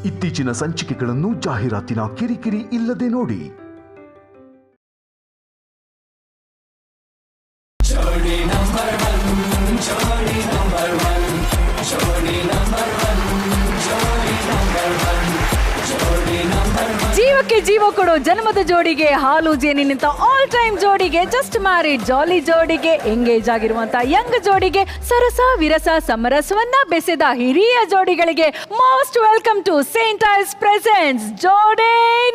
ಇತ್ತೀಚಿನ ಸಂಚಿಕೆಗಳನ್ನು ಜಾಹೀರಾತಿನ ಕಿರಿಕಿರಿ ಇಲ್ಲದೆ ನೋಡಿ. ಜೀವಕ್ಕೆ ಜೀವ ಕೊಡೋ ಜನ್ಮದ ಜೋಡಿಗೆ, ಹಾಲು ಜೇನಿನಿಂದ ಆಲ್ ಟೈಮ್ ಜೋಡಿಗೆ, ಜಸ್ಟ್ ಮ್ಯಾರಿಡ್ ಜಾಲಿ ಜೋಡಿಗೆ, ಎಂಗೇಜ್ ಆಗಿರುವಂತ ಯಂಗ್ ಜೋಡಿಗೆ, ಸರಸ ವಿರಸ ಸಮರಸವನ್ನ ಬೆಸೆದ ಹಿರಿಯ ಜೋಡಿಗಳಿಗೆ most welcome to Saint Isles presents ಜೋಡಿ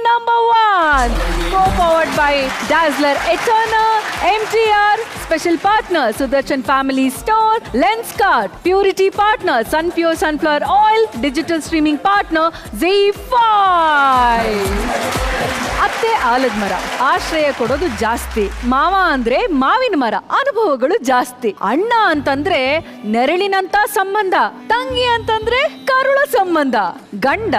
number 1, co-powered by Dazzler Eternal, MTR, special partner Sudarshan Family Store, Lenskart, Purity partner Sunpure Sunflower Oil, digital streaming partner ZEE5. ಅತ್ತೆ ಆಲದ ಮರ, ಆಶ್ರಯ ಕೊಡೋದು ಜಾಸ್ತಿ. ಮಾವ ಅಂದ್ರೆ ಮಾವಿನ ಮರ, ಅನುಭವಗಳು ಜಾಸ್ತಿ. ಅಣ್ಣ ಅಂತಂದ್ರೆ ನೆರಳಿನಂತ ಸಂಬಂಧ, ತಂಗಿ ಅಂತಂದ್ರೆ ಕರುಳ ಸಂಬಂಧ. ಗಂಡ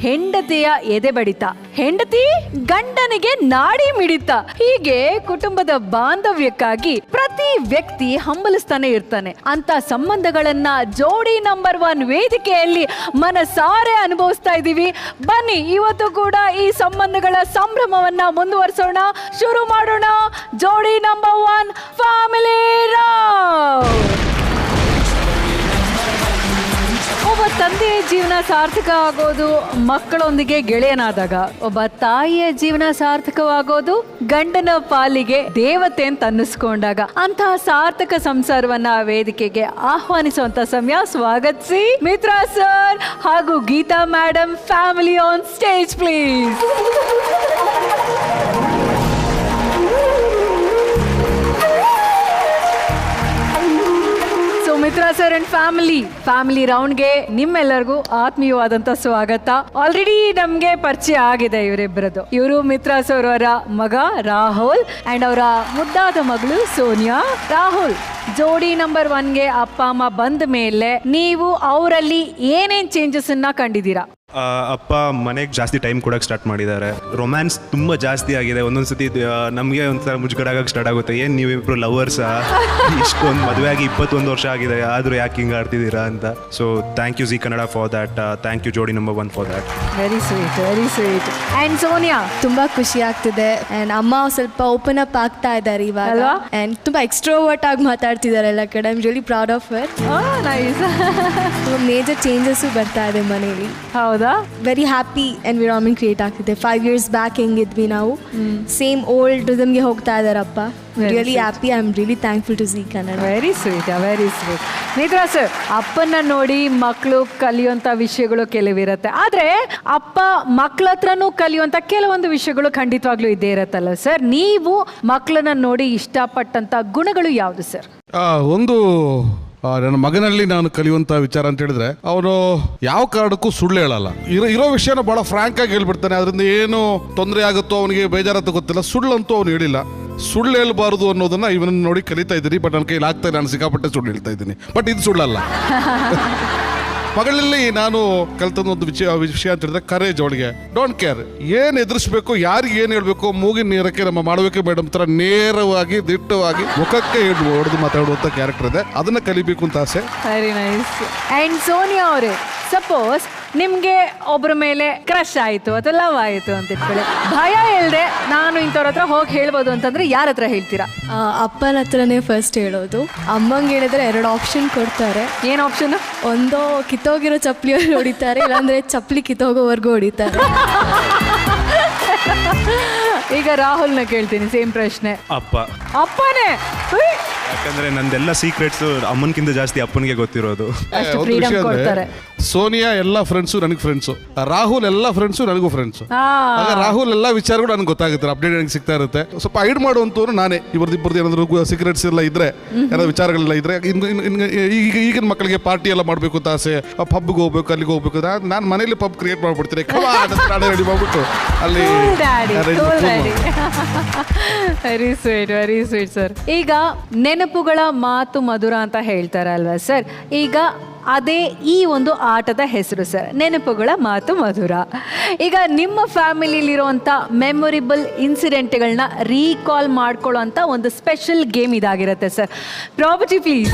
ಹೆಂಡತಿಯ ಎದೆ ಬಡಿತ, ಹೆಂಡತಿ ಗಂಡನಿಗೆ ನಾಡಿ ಮಿಡಿತ. ಹೀಗೆ ಕುಟುಂಬದ ಬಾಂಧವ್ಯಕ್ಕಾಗಿ ಪ್ರತಿ ವ್ಯಕ್ತಿ ಹಂಬಲಿಸ್ತಾನೆ ಇರ್ತಾನೆ. ಅಂತ ಸಂಬಂಧಗಳನ್ನ ಜೋಡಿ ನಂಬರ್ 1 ವೇದಿಕೆಯಲ್ಲಿ ಮನಸಾರೆ ಅನುಭವಿಸ್ತಾ ಇದ್ದೀವಿ. ಬನ್ನಿ, ಇವತ್ತು ಕೂಡ ಈ ಸಂಬಂಧಗಳ ಸಂಭ್ರಮವನ್ನ ಮುಂದುವರಿಸೋಣ. ಶುರು ಮಾಡೋಣ ಜೋಡಿ ನಂಬರ್ 1 ಫ್ಯಾಮಿಲಿ ರೌಂಡ್. ಒಬ್ಬ ತಂದೆಯ ಜೀವನ ಸಾರ್ಥಕ ಆಗೋದು ಮಕ್ಕಳೊಂದಿಗೆ ಗೆಳೆಯನಾದಾಗ, ಒಬ್ಬ ತಾಯಿಯ ಜೀವನ ಸಾರ್ಥಕವಾಗೋದು ಗಂಡನ ಪಾಲಿಗೆ ದೇವತೆ ಅಂತ ಅನ್ನಿಸ್ಕೊಂಡಾಗ. ಅಂತಹ ಸಾರ್ಥಕ ಸಂಸಾರವನ್ನ ವೇದಿಕೆಗೆ ಆಹ್ವಾನಿಸುವಂತ ಸಮಯ. ಸ್ವಾಗತಿಸಿ ಮಿತ್ರಾ ಸರ್ ಹಾಗೂ Geetha madam. Family on stage please. Mitra sir and family ರೌಂಡ್ಗೆ ನಿಮ್ಮೆಲ್ಲರಿಗೂ ಆತ್ಮೀಯವಾದಂತ ಸ್ವಾಗತ. ಆಲ್ರೆಡಿ ನಮ್ಗೆ ಪರಿಚಯ ಆಗಿದೆ ಇವರಿಬ್ಬರದು. ಇವರು ಮಿತ್ರಾ ಸರ್ ಅವರ ಮಗ ರಾಹುಲ್ ಅಂಡ್ ಅವರ ಮುದ್ದಾದ ಮಗಳು ಸೋನಿಯಾ. ರಾಹುಲ್, ಜೋಡಿ ನಂಬರ್ 1ಗೆ ಅಪ್ಪ ಅಮ್ಮ ಬಂದ ಮೇಲೆ ನೀವು ಅವರಲ್ಲಿ ಏನೇನ್ ಚೇಂಜಸ್ ಅನ್ನ ಕಂಡಿದ್ದೀರಾ? ಅಪ್ಪ ಮನೆಗೆ ಜಾಸ್ತಿ ಟೈಮ್ ಕೊಡೋಕೆ ಸ್ಟಾರ್ಟ್ ಮಾಡಿದ್ದಾರೆ. ರೊಮ್ಯಾನ್ಸ್ ತುಂಬ ಜಾಸ್ತಿ ಆಗಿದೆ. ಒಂದೊಂದ್ಸತಿ ನಮಗೆ ಒಂಥರ ಮುಜುಗರ ಆಗಕ್ಕೆ ಸ್ಟಾರ್ಟ್ ಆಗುತ್ತೆ. ಏನು ನೀವಿಬ್ರು ಲವರ್ಸಾ? ಇಷ್ಟೊಂದು ಮದುವೆ ಆಗಿ 21 ವರ್ಷ ಆಗಿದೆ, ಆದರೂ ಯಾಕೆ ಹಿಂಗೆ ಆಡ್ತಿದ್ದೀರಾ ಅಂತ. So thank you Zee Kannada for that. Thank you ಜೋಡಿ number 1 for that. Very sweet, very sweet. And Sonia, ತುಂಬಾ ಖುಷಿ ಆಗ್ತಿದೆ. ಆ್ಯಂಡ್ ಅಮ್ಮ ಸ್ವಲ್ಪ ಓಪನ್ ಅಪ್ ಆಗ್ತಾ ಇದ್ದಾರೆ ಇವಾಗ. ಆ್ಯಂಡ್ ತುಂಬಾ ಎಕ್ಸ್ಟ್ರೋವರ್ಟ್ ಆಗಿ ಮಾತಾಡ್ತಿದ್ದಾರೆ ಎಲ್ಲ ಕಡೆ. I am really proud of her. Nice. Major changes ಬರ್ತಾ ಇದೆ ಮನೆಯಲ್ಲಿ. ಹೌದಾ? ವೆರಿ ಹ್ಯಾಪಿ ಎನ್ವಿರಾನ್ಮೆಂಟ್ ಕ್ರಿಯೇಟ್ ಆಗ್ತಿದೆ. 5 years ಬ್ಯಾಕ್ ಹೆಂಗಿದ್ವಿ ನಾವು, ಸೇಮ್ ಓಲ್ಡ್ ರಿದಮ್ಗೆ ಹೋಗ್ತಾ ಇದಾರಪ್ಪ. Really happy. I am really thankful to Zee Kannada. Very sweet, very sweet. Mitra sir, ಅಪ್ಪನ ನೋಡಿ ಮಕ್ಕಳು ಕಲಿಯುವಂತ ವಿಷಯಗಳು ಕೆಲವಿರುತ್ತೆ, ಆದ್ರೆ ಅಪ್ಪ ಮಕ್ಕಳ ಹತ್ರನೂ ಕಲಿಯುವಂತ ಕೆಲವೊಂದು ವಿಷಯಗಳು ಖಂಡಿತವಾಗ್ಲೂ ಇದ್ದೇ ಇರತ್ತಲ್ಲ ಸರ್. ನೀವು ಮಕ್ಕಳನ್ನ ನೋಡಿ ಇಷ್ಟಪಟ್ಟಂತ ಗುಣಗಳು ಯಾವುದು ಸರ್? ಒಂದು ನನ್ನ ಮಗನಲ್ಲಿ ನಾನು ಕಲಿಯುವಂಥ ವಿಚಾರ ಅಂತ ಹೇಳಿದ್ರೆ, ಅವನು ಯಾವ ಕಾರಣಕ್ಕೂ ಸುಳ್ಳು ಹೇಳಲ್ಲ. ಇರೋ ವಿಷಯನ ಬಹಳ ಫ್ರಾಂಕ್ ಆಗಿ ಹೇಳ್ಬಿಡ್ತಾನೆ. ಅದರಿಂದ ಏನು ತೊಂದರೆ ಆಗುತ್ತೋ ಅವನಿಗೆ ಬೇಜಾರತ್ತೋ ಗೊತ್ತಿಲ್ಲ. ಸುಳ್ಳಂತೂ ಅವನು ಹೇಳಿಲ್ಲ. ಸುಳ್ಳು ಹೇಳ್ಬಾರ್ದು ಅನ್ನೋದನ್ನ ಇವನನ್ನು ನೋಡಿ ಕಲಿತಾ ಇದ್ದೀನಿ. ಬಟ್ ನನ್ನ ಕೈಲಿ ಆಗ್ತಾ ನಾನು ಸಿಕ್ಕಾಪಟ್ಟೆ ಸುಳ್ಳು ಹೇಳ್ತಾ ಇದ್ದೀನಿ. ಬಟ್ ಇದು ಸುಳ್ಳಲ್ಲ. ಮಗಳಲ್ಲಿ ನಾನು ಕಲಿತಂದ ಒಂದು ವಿಷಯ ಅಂತ ಹೇಳಿದ್ರೆ ಕರೇಜ್. ಅವಳಿಗೆ ಡೋಂಟ್ ಕೇರ್, ಏನು ಎದುರಿಸ್ಬೇಕು, ಯಾರಿಗೆ ಏನು ಹೇಳ್ಬೇಕು, ಮೂಗಿನ ನೇರಕ್ಕೆ ನಮ್ಮ ಮಾಡಬೇಕು ಮೇಡಮ್ ತರ ನೇರವಾಗಿ ದಿಟ್ಟವಾಗಿ ಮುಖಕ್ಕೆ ಹೊಡೆದು ಮಾತಾಡುವಂತ ಕ್ಯಾರೆಕ್ಟರ್ ಇದೆ. ಅದನ್ನ ಕಲಿಬೇಕು ಅಂತ ಆಸೆ. Very nice. ಅಂಡ್ ಸೋನಿಯಾ ಅವರೇ, ಸಪೋಸ್ ನಿಮ್ಗೆ ಒಬ್ಬರ ಮೇಲೆ ಕ್ರಶ್ ಆಯ್ತು ಅಥವಾ ಲವ್ ಆಯ್ತು ಅಂತ ಇಟ್ಕೊಳ್ಳಿ, ಭಯ ಇಲ್ಲದೆ ನಾನು ಇಂಥವ್ರ ಹತ್ರ ಹೋಗಿ ಹೇಳ್ಬೋದು ಅಂತಂದ್ರೆ ಯಾರ ಹತ್ರ ಹೇಳ್ತೀರಾ? ಅಪ್ಪನ ಹತ್ರನೇ ಫಸ್ಟ್ ಹೇಳೋದು. ಅಮ್ಮಂಗೆ ಹೇಳಿದ್ರೆ 2 ಆಪ್ಷನ್ ಕೊಡ್ತಾರೆ. ಏನು ಆಪ್ಷನ್? ಒಂದು ಕಿತ್ತೋಗಿರೋ ಚಪ್ಪಲಿಯವ್ರು ಹೊಡಿತಾರೆ, ಇಲ್ಲಾಂದ್ರೆ ಚಪ್ಪಲಿ ಕಿತ್ತೋಗೋವರೆಗೂ ಹೊಡಿತಾರೆ. ಈಗ ರಾಹುಲ್ನ ಕೇಳ್ತೀನಿ ಸೇಮ್ ಪ್ರಶ್ನೆ. ಅಪ್ಪನೇ? ಯಾಕಂದ್ರೆ ನಂದೆಲ್ಲ ಸೀಕ್ರೆಟ್ಸ್ ಅಮ್ಮನ್ಕಿಂತ ಜಾಸ್ತಿ ಅಪ್ಪನಿಗೆ ಗೊತ್ತಿರೋದು. ಅಷ್ಟು ಫ್ರೀಡಮ್ ಕೊಡ್ತಾರೆ. ಸೋನಿಯಾ ಎಲ್ಲ ಫ್ರೆಂಡ್ಸು ನನಗೆ ಫ್ರೆಂಡ್ಸು, ರಾಹುಲ್ ಎಲ್ಲ ಫ್ರೆಂಡ್ಸು ನನಗೂ ಫ್ರೆಂಡ್ಸು. ರಾಹುಲ್ ಎಲ್ಲ ವಿಚಾರಗಳು ನನಗೆ ಗೊತ್ತಾಗುತ್ತೆ, ಅಪ್ಡೇಟ್ ನನಗೆ ಸಿಗ್ತಾ ಇರುತ್ತೆ. ಸ್ವಲ್ಪ ಹೈಡ್ ಮಾಡುವಂತವ್ರು ನಾನೇ. ಇಬ್ಬರದ್ದು ಏನಾದ್ರು ಸೀಕ್ರೆಟ್ಸ್ ಎಲ್ಲ ಇದ್ರೆ, ಏನಾದ್ರು ವಿಚಾರಗಳೆಲ್ಲ ಇದ್ರೆ, ಈಗಿನ ಮಕ್ಕಳಿಗೆ ಪಾರ್ಟಿ ಎಲ್ಲ ಮಾಡಬೇಕು ಅಂತ ಆಸೆ, ಪಬ್ಗೆ ಹೋಗ್ಬೇಕು, ಅಲ್ಲಿಗೆ ಹೋಗ್ಬೇಕು. ನಾನು ಮನೇಲಿ ಪಬ್ ಕ್ರಿಯೇಟ್ ಮಾಡ್ಬಿಡ್ತೀನಿ, ರೆಡಿ ಮಾಡ್ಬಿಟ್ಟು ಅಲ್ಲಿ. Very sweet, very sweet sir. ಈಗ ನೆನಪುಗಳ ಮಾತು ಮಧುರ ಅಂತ ಹೇಳ್ತಾರೆ ಅಲ್ವಾ ಸರ್? ಈಗ ಅದೇ ಈ ಒಂದು ಆಟದ ಹೆಸರು ಸರ್, ನೆನಪುಗಳ ಮಾತು ಮಧುರ. ಈಗ ನಿಮ್ಮ ಫ್ಯಾಮಿಲಿಲಿರುವಂಥ ಮೆಮೊರಿಬಲ್ ಇನ್ಸಿಡೆಂಟ್ಗಳನ್ನ ರೀಕಾಲ್ ಮಾಡ್ಕೊಳ್ಳೋಂಥ ಒಂದು ಸ್ಪೆಷಲ್ ಗೇಮ್ ಇದಾಗಿರುತ್ತೆ ಸರ್. Property please.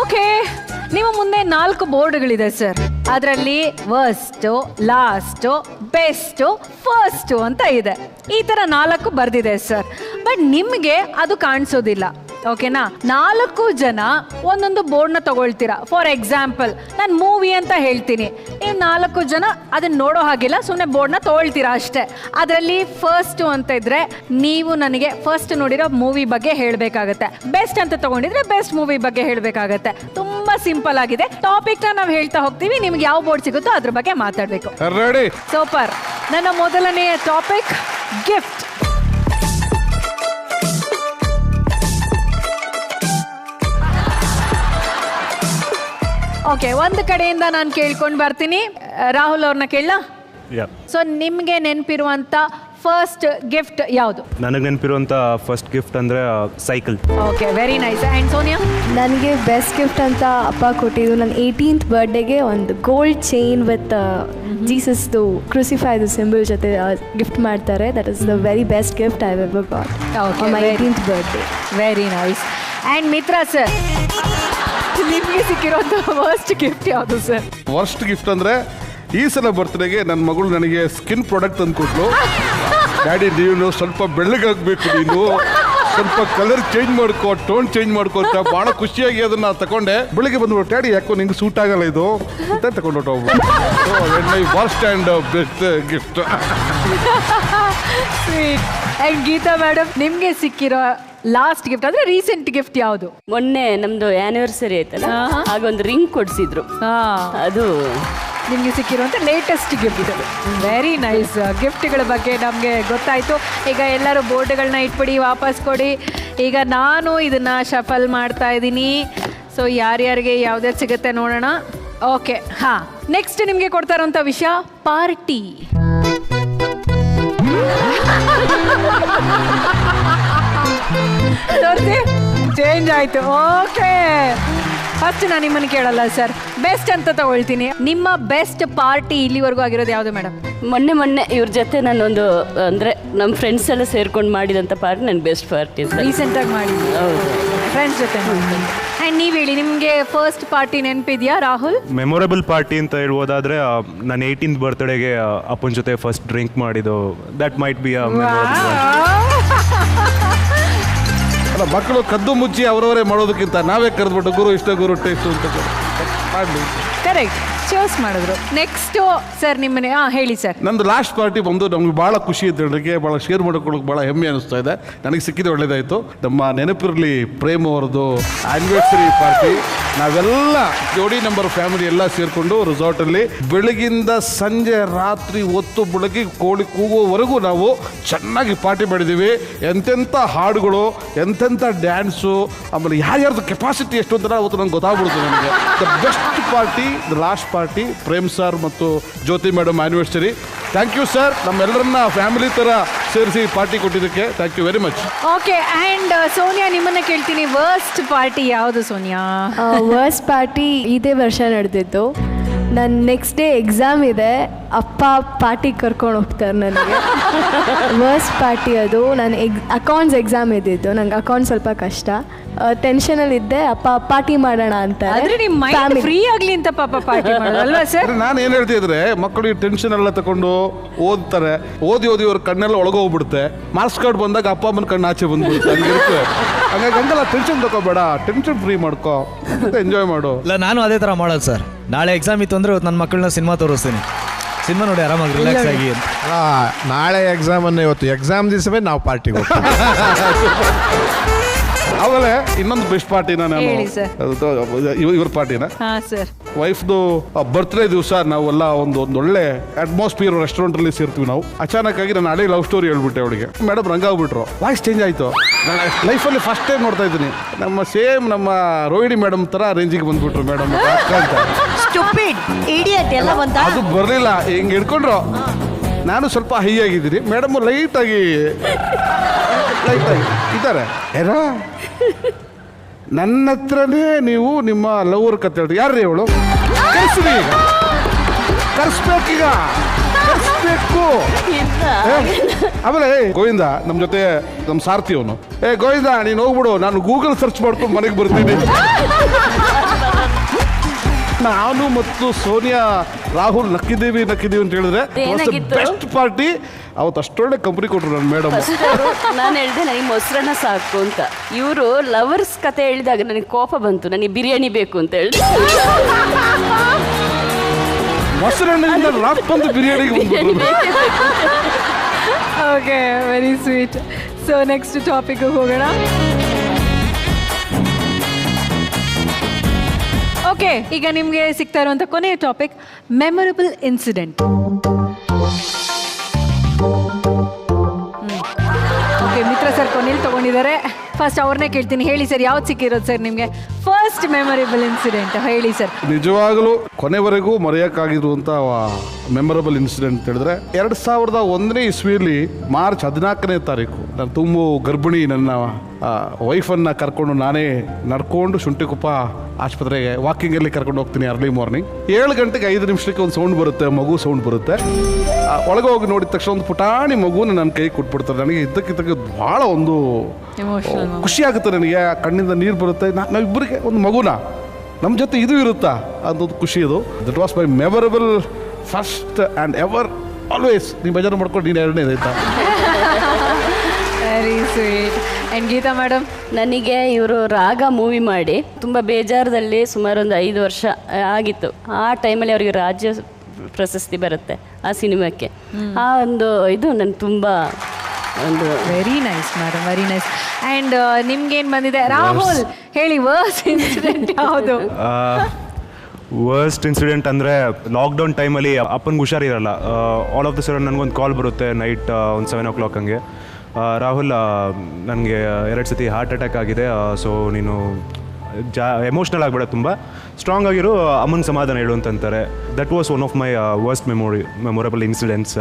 ಓಕೆ, ನಿಮ್ಮ ಮುಂದೆ 4 ಬೋರ್ಡ್ಗಳಿದೆ ಸರ್. ಅದರಲ್ಲಿ ವರ್ಸ್ಟ್, ಲಾಸ್ಟ್, ಬೆಸ್ಟ್, ಫಸ್ಟ್ ಅಂತ ಇದೆ. ಈ ತರ 4 ಬರ್ದಿದೆ ಸರ್. ಬಟ್ ನಿಮ್ಗೆ ಅದು ಕಾಣಿಸೋದಿಲ್ಲ. ಓಕೆನಾ? 4 ಜನ ಒಂದೊಂದು ಬೋರ್ಡ್ನ ತಗೊಳ್ತೀರಾ. ಫಾರ್ ಎಕ್ಸಾಂಪಲ್ ನಾನು ಮೂವಿ ಅಂತ ಹೇಳ್ತೀನಿ, ನೀವು 4 ಜನ ಅದನ್ನ ನೋಡೋ ಹಾಗಿಲ್ಲ, ಸುಮ್ಮನೆ ಬೋರ್ಡ್ನ ತಗೊಳ್ತೀರಾ ಅಷ್ಟೇ. ಅದರಲ್ಲಿ ಫಸ್ಟ್ ಅಂತ ಇದ್ರೆ ನೀವು ನನಗೆ ಫಸ್ಟ್ ನೋಡಿರೋ ಮೂವಿ ಬಗ್ಗೆ ಹೇಳಬೇಕಾಗತ್ತೆ. ಬೆಸ್ಟ್ ಅಂತ ತಗೊಂಡಿದ್ರೆ ಬೆಸ್ಟ್ ಮೂವಿ ಬಗ್ಗೆ ಹೇಳಬೇಕಾಗತ್ತೆ. ತುಂಬಾ ಸಿಂಪಲ್ ಆಗಿದೆ. ಟಾಪಿಕ್ ನಾವು ಹೇಳ್ತಾ ಹೋಗ್ತೀವಿ, ನಿಮ್ಗೆ ಯಾವ ಬೋರ್ಡ್ ಸಿಗುತ್ತೋ ಅದ್ರ ಬಗ್ಗೆ ಮಾತಾಡಬೇಕು. ರೆಡಿ? ಸೂಪರ್. ನನ್ನ ಮೊದಲನೆಯ ಟಾಪಿಕ್ ಗಿಫ್ಟ್. ಓಕೆ, ಒಂದು ಕಡೆಯಿಂದ ನಾನು ಕೇಳ್ಕೊಂಡು ಬರ್ತೀನಿ. ರಾಹುಲ್ ಅವ್ರನ್ನ ಕೇಳ. ಸೊ ನಿಮ್ಗೆ ನೆನಪಿರುವಂತ ಫಸ್ಟ್ ಗಿಫ್ಟ್ ಯಾವುದು? ನನಗೆ ನೆನಪಿರುವಂಥ ಫಸ್ಟ್ ಗಿಫ್ಟ್ ಅಂದರೆ cycle. Okay, very nice. And Sonia? ನನಗೆ ಬೆಸ್ಟ್ ಗಿಫ್ಟ್ ಅಂತ ಅಪ್ಪ ಕೊಟ್ಟಿದ್ದು ನನ್ನ 18th ಬರ್ಡೇಗೆ ಒಂದು ಗೋಲ್ಡ್ ಚೈನ್ ವಿತ್ ಜೀಸಸ್ದು ಕ್ರೂಸಿಫೈದು ಸಿಂಬಲ್ ಜೊತೆ ಗಿಫ್ಟ್ ಮಾಡ್ತಾರೆ. That is the very best gift I ever got on my 18th birthday. Very nice. And Mitra sir, ನಿಮಗೆ ಸಿಕ್ಕಿರೋಂಥ worst gift ಯಾವುದು ಸರ್? ವರ್ಸ್ಟ್ ಗಿಫ್ಟ್ ಅಂದರೆ ಈ ಸಲ ಬರ್ತ್ಡೇಗೆ ನನ್ನ ಮಗಳು ನನಗೆ ಸ್ಕಿನ್ ಪ್ರಾಡಕ್ಟ್ ತಂದುಕೊಟ್ಲು. ಡ್ಯಾಡಿ ನೀನು ಸ್ವಲ್ಪ ಬೆಳ್ಳಗಾಗಬೇಕು, ನೀನು ಸ್ವಲ್ಪ ಕಲರ್ ಚೇಂಜ್ ಮಾಡ್ಕೋ, ಟೋನ್ ಚೇಂಜ್ ಮಾಡ್ಕೋ ಅಂತ ಭಾಳ ಖುಷಿಯಾಗಿ ಅದನ್ನ ತಗೊಂಡೆ. ಬೆಳಿಗ್ಗೆ ಬಂದ್ಬಿಟ್ಟು ಡ್ಯಾಡಿ ಯಾಕೋ ನಿಂಗೆ ಸೂಟ್ ಆಗಲ್ಲ ಇದು ಅಂತ ತಗೊಂಡೋಟ. My worst and best gift. Sweet. And Geetha madam, ನಿಮಗೆ ಸಿಕ್ಕಿರೋ ಲಾಸ್ಟ್ ಗಿಫ್ಟ್ ಅಂದ್ರೆ ರೀಸೆಂಟ್ ಗಿಫ್ಟ್ ಯಾವುದು? ಮೊನ್ನೆ ನಮ್ದು ಆನಿವರ್ಸರಿ ಆಯ್ತಲ್ಲ, ಆಗೊಂದು ರಿಂಗ್ ಕೊಡ್ಸಿದ್ರು. ಅದು ನಿಮಗೆ ಸಿಕ್ಕಿರುವಂಥ ಲೇಟೆಸ್ಟ್ ಗಿಫ್ಟ್. Very nice. ಗಿಫ್ಟ್ಗಳ ಬಗ್ಗೆ ನಮಗೆ ಗೊತ್ತಾಯಿತು. ಈಗ ಎಲ್ಲರೂ ಬೋರ್ಡ್ಗಳನ್ನ ಇಟ್ಬಿಡಿ, ವಾಪಸ್ ಕೊಡಿ. ಈಗ ನಾನು ಇದನ್ನು ಶಫಲ್ ಮಾಡ್ತಾ ಇದ್ದೀನಿ. ಸೊ ಯಾರ್ಯಾರಿಗೆ ಯಾವುದ್ಯಾವ್ದು ಸಿಗುತ್ತೆ ನೋಡೋಣ. ಓಕೆ, ಹಾಂ. ನೆಕ್ಸ್ಟ್ ನಿಮಗೆ ಕೊಡ್ತಾ ಇರೋಂಥ ವಿಷಯ ಪಾರ್ಟಿ. ಚೇಂಜ್ ಆಯಿತು. ಓಕೆ, ಫಸ್ಟ್ ನಾನು ನಿಮ್ಮನ್ನು ಕೇಳಲ್ಲ ಸರ್, ಬೆಸ್ಟ್ ಅಂತ ತಗೊಳ್ತೀನಿ. ನಿಮ್ಮ ಬೆಸ್ಟ್ ಪಾರ್ಟಿ ಇಲ್ಲಿವರೆಗೂ ಆಗಿರೋದು ಯಾವುದು ಮೇಡಮ್? ಮೊನ್ನೆ ಇವ್ರ ಜೊತೆ ನಾನೊಂದು ಅಂದರೆ ನಮ್ಮ ಫ್ರೆಂಡ್ಸ್ ಎಲ್ಲ ಸೇರ್ಕೊಂಡು ಮಾಡಿದಂಥ ಪಾರ್ಟಿ ನನ್ನ ಬೆಸ್ಟ್ ಪಾರ್ಟಿ ಅಂತ. ರೀಸೆಂಟಾಗಿ ಮಾಡಿದ್ವಿ. ಹೌದು, ಫ್ರೆಂಡ್ಸ್ ಜೊತೆ ಮಾಡಿದ್ವಿ. ಆ್ಯಂಡ್ ನೀವು ಹೇಳಿ, ನಿಮಗೆ ಫಸ್ಟ್ ಪಾರ್ಟಿ ನೆನಪಿದೆಯಾ ರಾಹುಲ್? ಮೆಮೊರೇಬಲ್ ಪಾರ್ಟಿ ಅಂತ ಹೇಳ್ಬೋದಾದ್ರೆ ನನ್ನ 18th ಬರ್ತ್ಡೇಗೆ ಅಪ್ಪನ ಜೊತೆ ಫಸ್ಟ್ ಡ್ರಿಂಕ್ ಮಾಡಿದ್ದು. ದಟ್ ಮೈಟ್ ಬಿ ಅಲ್ಲ, ಮಕ್ಕಳು ಕದ್ದು ಮುಚ್ಚಿ ಅವರವರೇ ಮಾಡೋದಕ್ಕಿಂತ ನಾವೇ ಕರೆದ್ಬಿಟ್ಟು ಗುರು ಇಷ್ಟ ಗುರು ಟೇಸ್ಟ್ ಅಂತ ಮಾಡಲಿ. ಕರೆಕ್ಟ್, ಚೂಸ್ ಮಾಡಿದ್ರು. ನೆಕ್ಸ್ಟು ಸರ್ ನಿಮ್ಮನೆ ಹೇಳಿ ಸರ್. ನಂದು ಲಾಸ್ಟ್ ಪಾರ್ಟಿ ಬಂದು ನಮ್ಗೆ ಭಾಳ ಖುಷಿ ಇತ್ತು, ನನಗೆ ಭಾಳ ಶೇರ್ ಮಾಡ್ಕೊಳ್ಳೋಕೆ ಭಾಳ ಹೆಮ್ಮೆ ಅನಿಸ್ತಾ ಇದೆ. ನನಗೆ ಸಿಕ್ಕಿದ್ದು ಒಳ್ಳೇದಾಯಿತು. ನಮ್ಮ ನೆನಪಿರಲಿ ಪ್ರೇಮ್ ಅವರದು ಆ್ಯನಿವರ್ಸರಿ ಪಾರ್ಟಿ. ನಾವೆಲ್ಲ ಜೋಡಿ ನಂಬರ್ ಫ್ಯಾಮಿಲಿ ಎಲ್ಲ ಸೇರಿಕೊಂಡು ರೆಸಾರ್ಟಲ್ಲಿ ಬೆಳಗಿಂದ ಸಂಜೆ ರಾತ್ರಿ ಹೊತ್ತು ಬೆಳಗ್ಗೆ ಕೋಳಿ ಕೂಗೋವರೆಗೂ ನಾವು ಚೆನ್ನಾಗಿ ಪಾರ್ಟಿ ಮಾಡಿದ್ದೀವಿ. ಎಂತೆಂಥ ಹಾಡುಗಳು, ಎಂತೆಂಥ ಡ್ಯಾನ್ಸು, ಆಮೇಲೆ ಯಾರ್ಯಾರ್ದು ಕೆಪಾಸಿಟಿ ಎಷ್ಟು ಅಂತ ಅವತ್ತು ನಂಗೆ ಗೊತ್ತಾಗ್ಬಿಡ್ತು ನನಗೆ. The best party, the last party, Prem sir ಮತ್ತು Jyothi madam anniversary. Thank you sir, ನಮ್ಮೆಲ್ಲರನ್ನ ಫ್ಯಾಮಿಲಿ ಥರ ಸೇರಿಸಿ ಪಾರ್ಟಿ ಕೊಟ್ಟಿದ್ದಕ್ಕೆ thank you very much. Okay, and Sonia ನಿಮ್ಮನ್ನ ಕೇಳ್ತೀನಿ, ವರ್ಸ್ಟ್ ಪಾರ್ಟಿ ಯಾವುದು ಸೋನಿಯಾ? ವರ್ಸ್ಟ್ ಪಾರ್ಟಿ ಇದೇ ವರ್ಷ ನಡೆದಿದ್ದು. ನನ್ನ ನೆಕ್ಸ್ಟ್ ಡೇ ಎಕ್ಸಾಮ್ ಇದೆ, ಅಪ್ಪ ಪಾರ್ಟಿ ಕರ್ಕೊಂಡು ಹೋಗ್ತಾರೆ ನನಗೆ. ವರ್ಸ್ಟ್ ಪಾರ್ಟಿ ಅದು. ನಾನು ಅಕೌಂಟ್ಸ್ ಎಕ್ಸಾಮ್ ಇದ್ದಿದ್ದು, ನಂಗೆ ಅಕೌಂಟ್ ಸ್ವಲ್ಪ ಕಷ್ಟ, ಟೆನ್ಷನಲ್ಲಿದ್ದೆ. ಅಪ್ಪ ಪಾರ್ಟಿ ಮಾಡೋಣ ಅಂತ. ಫ್ರೀ ಆಗಲಿ ಅಂತ ಪಾಪ ಪಾರ್ಟಿ ಮಾಡೋದಲ್ವಾ ಸರ್? ನಾನು ಏನು ಹೇಳ್ತಿದ್ರೆ, ಮಕ್ಕಳಿಗೆ ಟೆನ್ಷನ್ ಎಲ್ಲ ತಗೊಂಡು ಓದ್ತಾರೆ, ಓದಿ ಅವ್ರ ಕಣ್ಣೆಲ್ಲ ಒಳಗೋಗ್ಬಿಡುತ್ತೆ. ಮಾರ್ಕ್ಸ್ ಕಾರ್ಡ್ ಬಂದಾಗ ಅಪ್ಪ ಅಮ್ಮನ ಕಣ್ಣು ಆಚೆ ಬಂದ್ಬಿಡುತ್ತೆ. ಹಂಗಿರುತ್ತೆ. ಹಾಗಾಗಿ ಹಂಗಲ್ಲ, ಟೆನ್ಷನ್ ತಗೋಬೇಡ, ಟೆನ್ಷನ್ ಫ್ರೀ ಮಾಡ್ಕೋ, ಎಂಜಾಯ್ ಮಾಡು. ಇಲ್ಲ, ನಾನು ಅದೇ ಥರ ಮಾಡೋದು ಸರ್. ನಾಳೆ ಎಕ್ಸಾಮ್ ಇತ್ತು ಅಂದರೆ ನನ್ನ ಮಕ್ಕಳನ್ನ ಸಿನಿಮಾ ತೋರಿಸ್ತೀನಿ. ಸಿನಿಮಾ ನೋಡಿ ಆರಾಮಾಗಿ ರಿಲ್ಯಾಕ್ಸ್ ಆಗಿ. ನಾಳೆ ಎಕ್ಸಾಮನ್ನು ಇವತ್ತು ಎಕ್ಸಾಮ್ ದಿವಸವೇ ನಾವು ಪಾರ್ಟಿಗೆ ಹೋಗ್ತೀವಿ. ಆಮೇಲೆ ಇನ್ನೊಂದು ಬೆಸ್ಟ್ ಪಾರ್ಟಿನ ನಾನು ಇವ್ರ ಪಾರ್ಟಿನ ವೈಫ್ದು ಬರ್ತ್ಡೇ ದಿವಸ ನಾವೆಲ್ಲ ಒಂದು ಒಳ್ಳೆ ಅಟ್ಮಾಸ್ಫಿಯರ್ ರೆಸ್ಟೋರೆಂಟಲ್ಲಿ ಸೇರ್ತೀವಿ ನಾವು. ಅಚಾನಕ್ ಆಗಿ ನಾನು ಹಳೆ ಲವ್ ಸ್ಟೋರಿ ಹೇಳ್ಬಿಟ್ಟೆ ಅವಳಿಗೆ. ಮೇಡಮ್ ರಂಗಾಗ್ಬಿಟ್ರು, ವಾಯ್ಸ್ ಚೇಂಜ್ ಆಯಿತು. ನಾನು ಲೈಫಲ್ಲಿ ಫಸ್ಟ್ ಟೈಮ್ ನೋಡ್ತಾ ಇದ್ದೀನಿ, ನಮ್ಮ ರೋಹಿಣಿ ಮೇಡಮ್ ಥರ ರೇಂಜಿಗೆ ಬಂದ್ಬಿಟ್ರು ಮೇಡಮ್ ಅಂತ. ಅದು ಬರಲಿಲ್ಲ, ಹಿಂಗೆ ಹಿಡ್ಕೊಂಡ್ರು. ನಾನು ಸ್ವಲ್ಪ ಹೈ ಆಗಿದ್ದೀನಿ, ಮೇಡಮ್ ಲೈಟಾಗಿ ಇದ್ದಾರೆ. ನನ್ನ ಹತ್ರನೇ ನೀವು ನಿಮ್ಮ ಲವರ್ ಕತೆ ಹೇಳ್ತೀವಿ. ಯಾರ್ರೀ ಅವಳು? ಕರೆಸ್ರಿ, ಈಗ ಕರೆಸ್ಬೇಕೀಗ, ಕರೆಸ್ಬೇಕು. ಆಮೇಲೆ ಗೋವಿಂದ ನಮ್ಮ ಜೊತೆ ನಮ್ಮ ಸಾರ್ಥಿ ಅವನು. ಗೋವಿಂದ ನೀನು ಹೋಗ್ಬಿಡು, ನಾನು ಗೂಗಲ್ ಸರ್ಚ್ ಮಾಡ್ಕೊಂಡು ಮನೆಗೆ ಬರ್ತೀನಿ. ನಾನು ಮತ್ತು ಸೋನಿಯಾ ರಾಹುಲ್ ನಕ್ಕಿದ್ದೀವಿ ಅಂತ ಹೇಳಿದ್ರೆ ಏನಾಗಿತ್ತು? Best party. ಅವತ್ತು ಅಷ್ಟೊಳ್ಳೆ ಕಂಪ್ನಿ ಕೊಟ್ಟರು ನನ್ನ ಮೇಡಮ್. ನಾನು ಹೇಳಿದೆ ನನಗೆ ಮೊಸರನ್ನ ಸಾಕು ಅಂತ. ಇವರು ಲವರ್ಸ್ ಕತೆ ಹೇಳಿದಾಗ ನನಗೆ ಕೋಪ ಬಂತು, ನನಗೆ ಬಿರಿಯಾನಿ ಬೇಕು ಅಂತ ಹೇಳಿದೆ. ಮೊಸರಣ್ಣಿಂದ ರಾತ್ ಬಂದು ಬಿರಿಯಾನಿಗೆ ಬಂದ್ಬಿಟ್ರು. Okay, very sweet. So next topic ಹೋಗೋಣ. ಓಕೆ, ಈಗ ನಿಮಗೆ ಸಿಗ್ತಾ ಇರುವಂಥ ಕೊನೆಯ topic memorable incident. Okay, Mitra sir ಕೊನೆಯಲ್ಲಿ ತಗೊಂಡಿದ್ದಾರೆ. ಫಸ್ಟ್ ಅವ್ರನ್ನೇ ಕೇಳ್ತೀನಿ, ಹೇಳಿ ಸರ್, ಯಾವ್ದು ಸಿಕ್ಕಿರೋದು ಸರ್ ನಿಮಗೆ ಫಸ್ಟ್ ಮೆಮೊರೇಬಲ್ ಇನ್ಸಿಡೆಂಟ್? ಹೇಳಿ ಸರ್. ನಿಜವಾಗಲೂ ಕೊನೆವರೆಗೂ ಮರೆಯೋಕ್ಕಾಗಿರುವಂಥ ಮೆಮೊರಬಲ್ ಇನ್ಸಿಡೆಂಟ್ ಅಂತ ಹೇಳಿದ್ರೆ 2001ನೇ ಇಸ್ವಿಯಲ್ಲಿ ಮಾರ್ಚ್ 14ನೇ ತಾರೀಕು ನಾನು ತುಂಬ ಗರ್ಭಿಣಿ ನನ್ನ ವೈಫನ್ನು ಕರ್ಕೊಂಡು ನಾನೇ ನಡ್ಕೊಂಡು ಶುಂಠಿಕೊಪ್ಪ ಆಸ್ಪತ್ರೆಗೆ ವಾಕಿಂಗಲ್ಲಿ ಕರ್ಕೊಂಡು ಹೋಗ್ತೀನಿ ಅರ್ಲಿ ಮಾರ್ನಿಂಗ್. 7 ಗಂಟೆಗೆ 5 ನಿಮಿಷಕ್ಕೆ ಒಂದು ಸೌಂಡ್ ಬರುತ್ತೆ, ಮಗು ಸೌಂಡ್ ಬರುತ್ತೆ. ಒಳಗೆ ಹೋಗಿ ನೋಡಿದ ತಕ್ಷಣ ಒಂದು ಪುಟಾಣಿ ಮಗುನ ನನ್ನ ಕೈ ಕೊಟ್ಬಿಡ್ತಾರೆ. ನನಗೆ ಇದ್ದಕ್ಕಿದ್ದಕ್ಕೆ ಭಾಳ ಒಂದು ಖುಷಿ ಆಗುತ್ತೆ, ನನಗೆ ಕಣ್ಣಿಂದ ನೀರು ಬರುತ್ತೆ. ನಾವಿಬ್ಬರಿಗೆ ಒಂದು ಮಗುನ ನಮ್ಮ ಜೊತೆ ಇದು ಇರುತ್ತಾ ಅದೊಂದು ಖುಷಿ. ಅದು that was my memorable first and ever always. ನೀವು ಬೇಜಾರು ಮಾಡ್ಕೊಂಡು ನೀನು ಎರಡನೇದು ಆಯ್ತಾ? Very sweet. And Geetha madam? ನನಗೆ ಇವರು ರಾಗ ಮೂವಿ ಮಾಡಿ ತುಂಬ ಬೇಜಾರದಲ್ಲಿ ಸುಮಾರು ಒಂದು 5 ವರ್ಷ ಆಗಿತ್ತು. ಆ ಟೈಮಲ್ಲಿ ಅವರಿಗೆ ರಾಜ್ಯ ಪ್ರಶಸ್ತಿ ಬರುತ್ತೆ ಆ ಸಿನಿಮಾಕ್ಕೆ. ಆ ಒಂದು ಇದು ನನಗೆ ತುಂಬ ಒಂದು very nice madam, very nice. And ನಿಮ್ಗೇನು ಬಂದಿದೆ? ರಾಹುಲ್ ಹೇಳಿ, ವರ್ಸ್ಟ್ ಇನ್ಸಿಡೆಂಟ್ ಯಾವುದು? ವರ್ಸ್ಟ್ ಇನ್ಸಿಡೆಂಟ್ ಅಂದರೆ ಲಾಕ್ಡೌನ್ ಟೈಮಲ್ಲಿ ಅಪ್ಪನಿಗೆ ಹುಷಾರಿರಲ್ಲ. ಆಲ್ ಆಫ್ ದ ಸಡನ್ ನನಗೊಂದು ಕಾಲ್ ಬರುತ್ತೆ ನೈಟ್ ಒಂದು 7 o'clock ಹಂಗೆ. ರಾಹುಲ್, ನನಗೆ 2 ಸತಿ ಹಾರ್ಟ್ ಅಟ್ಯಾಕ್ ಆಗಿದೆ, ಸೊ ನೀನು ಎಮೋಷ್ನಲ್ ಆಗಿಬಿಡ, ತುಂಬ ಸ್ಟ್ರಾಂಗ್ ಆಗಿರೋ, ಅಮ್ಮನ ಸಮಾಧಾನ ಹೇಳು ಅಂತಂತಾರೆ. That was one of my worst memorable incidents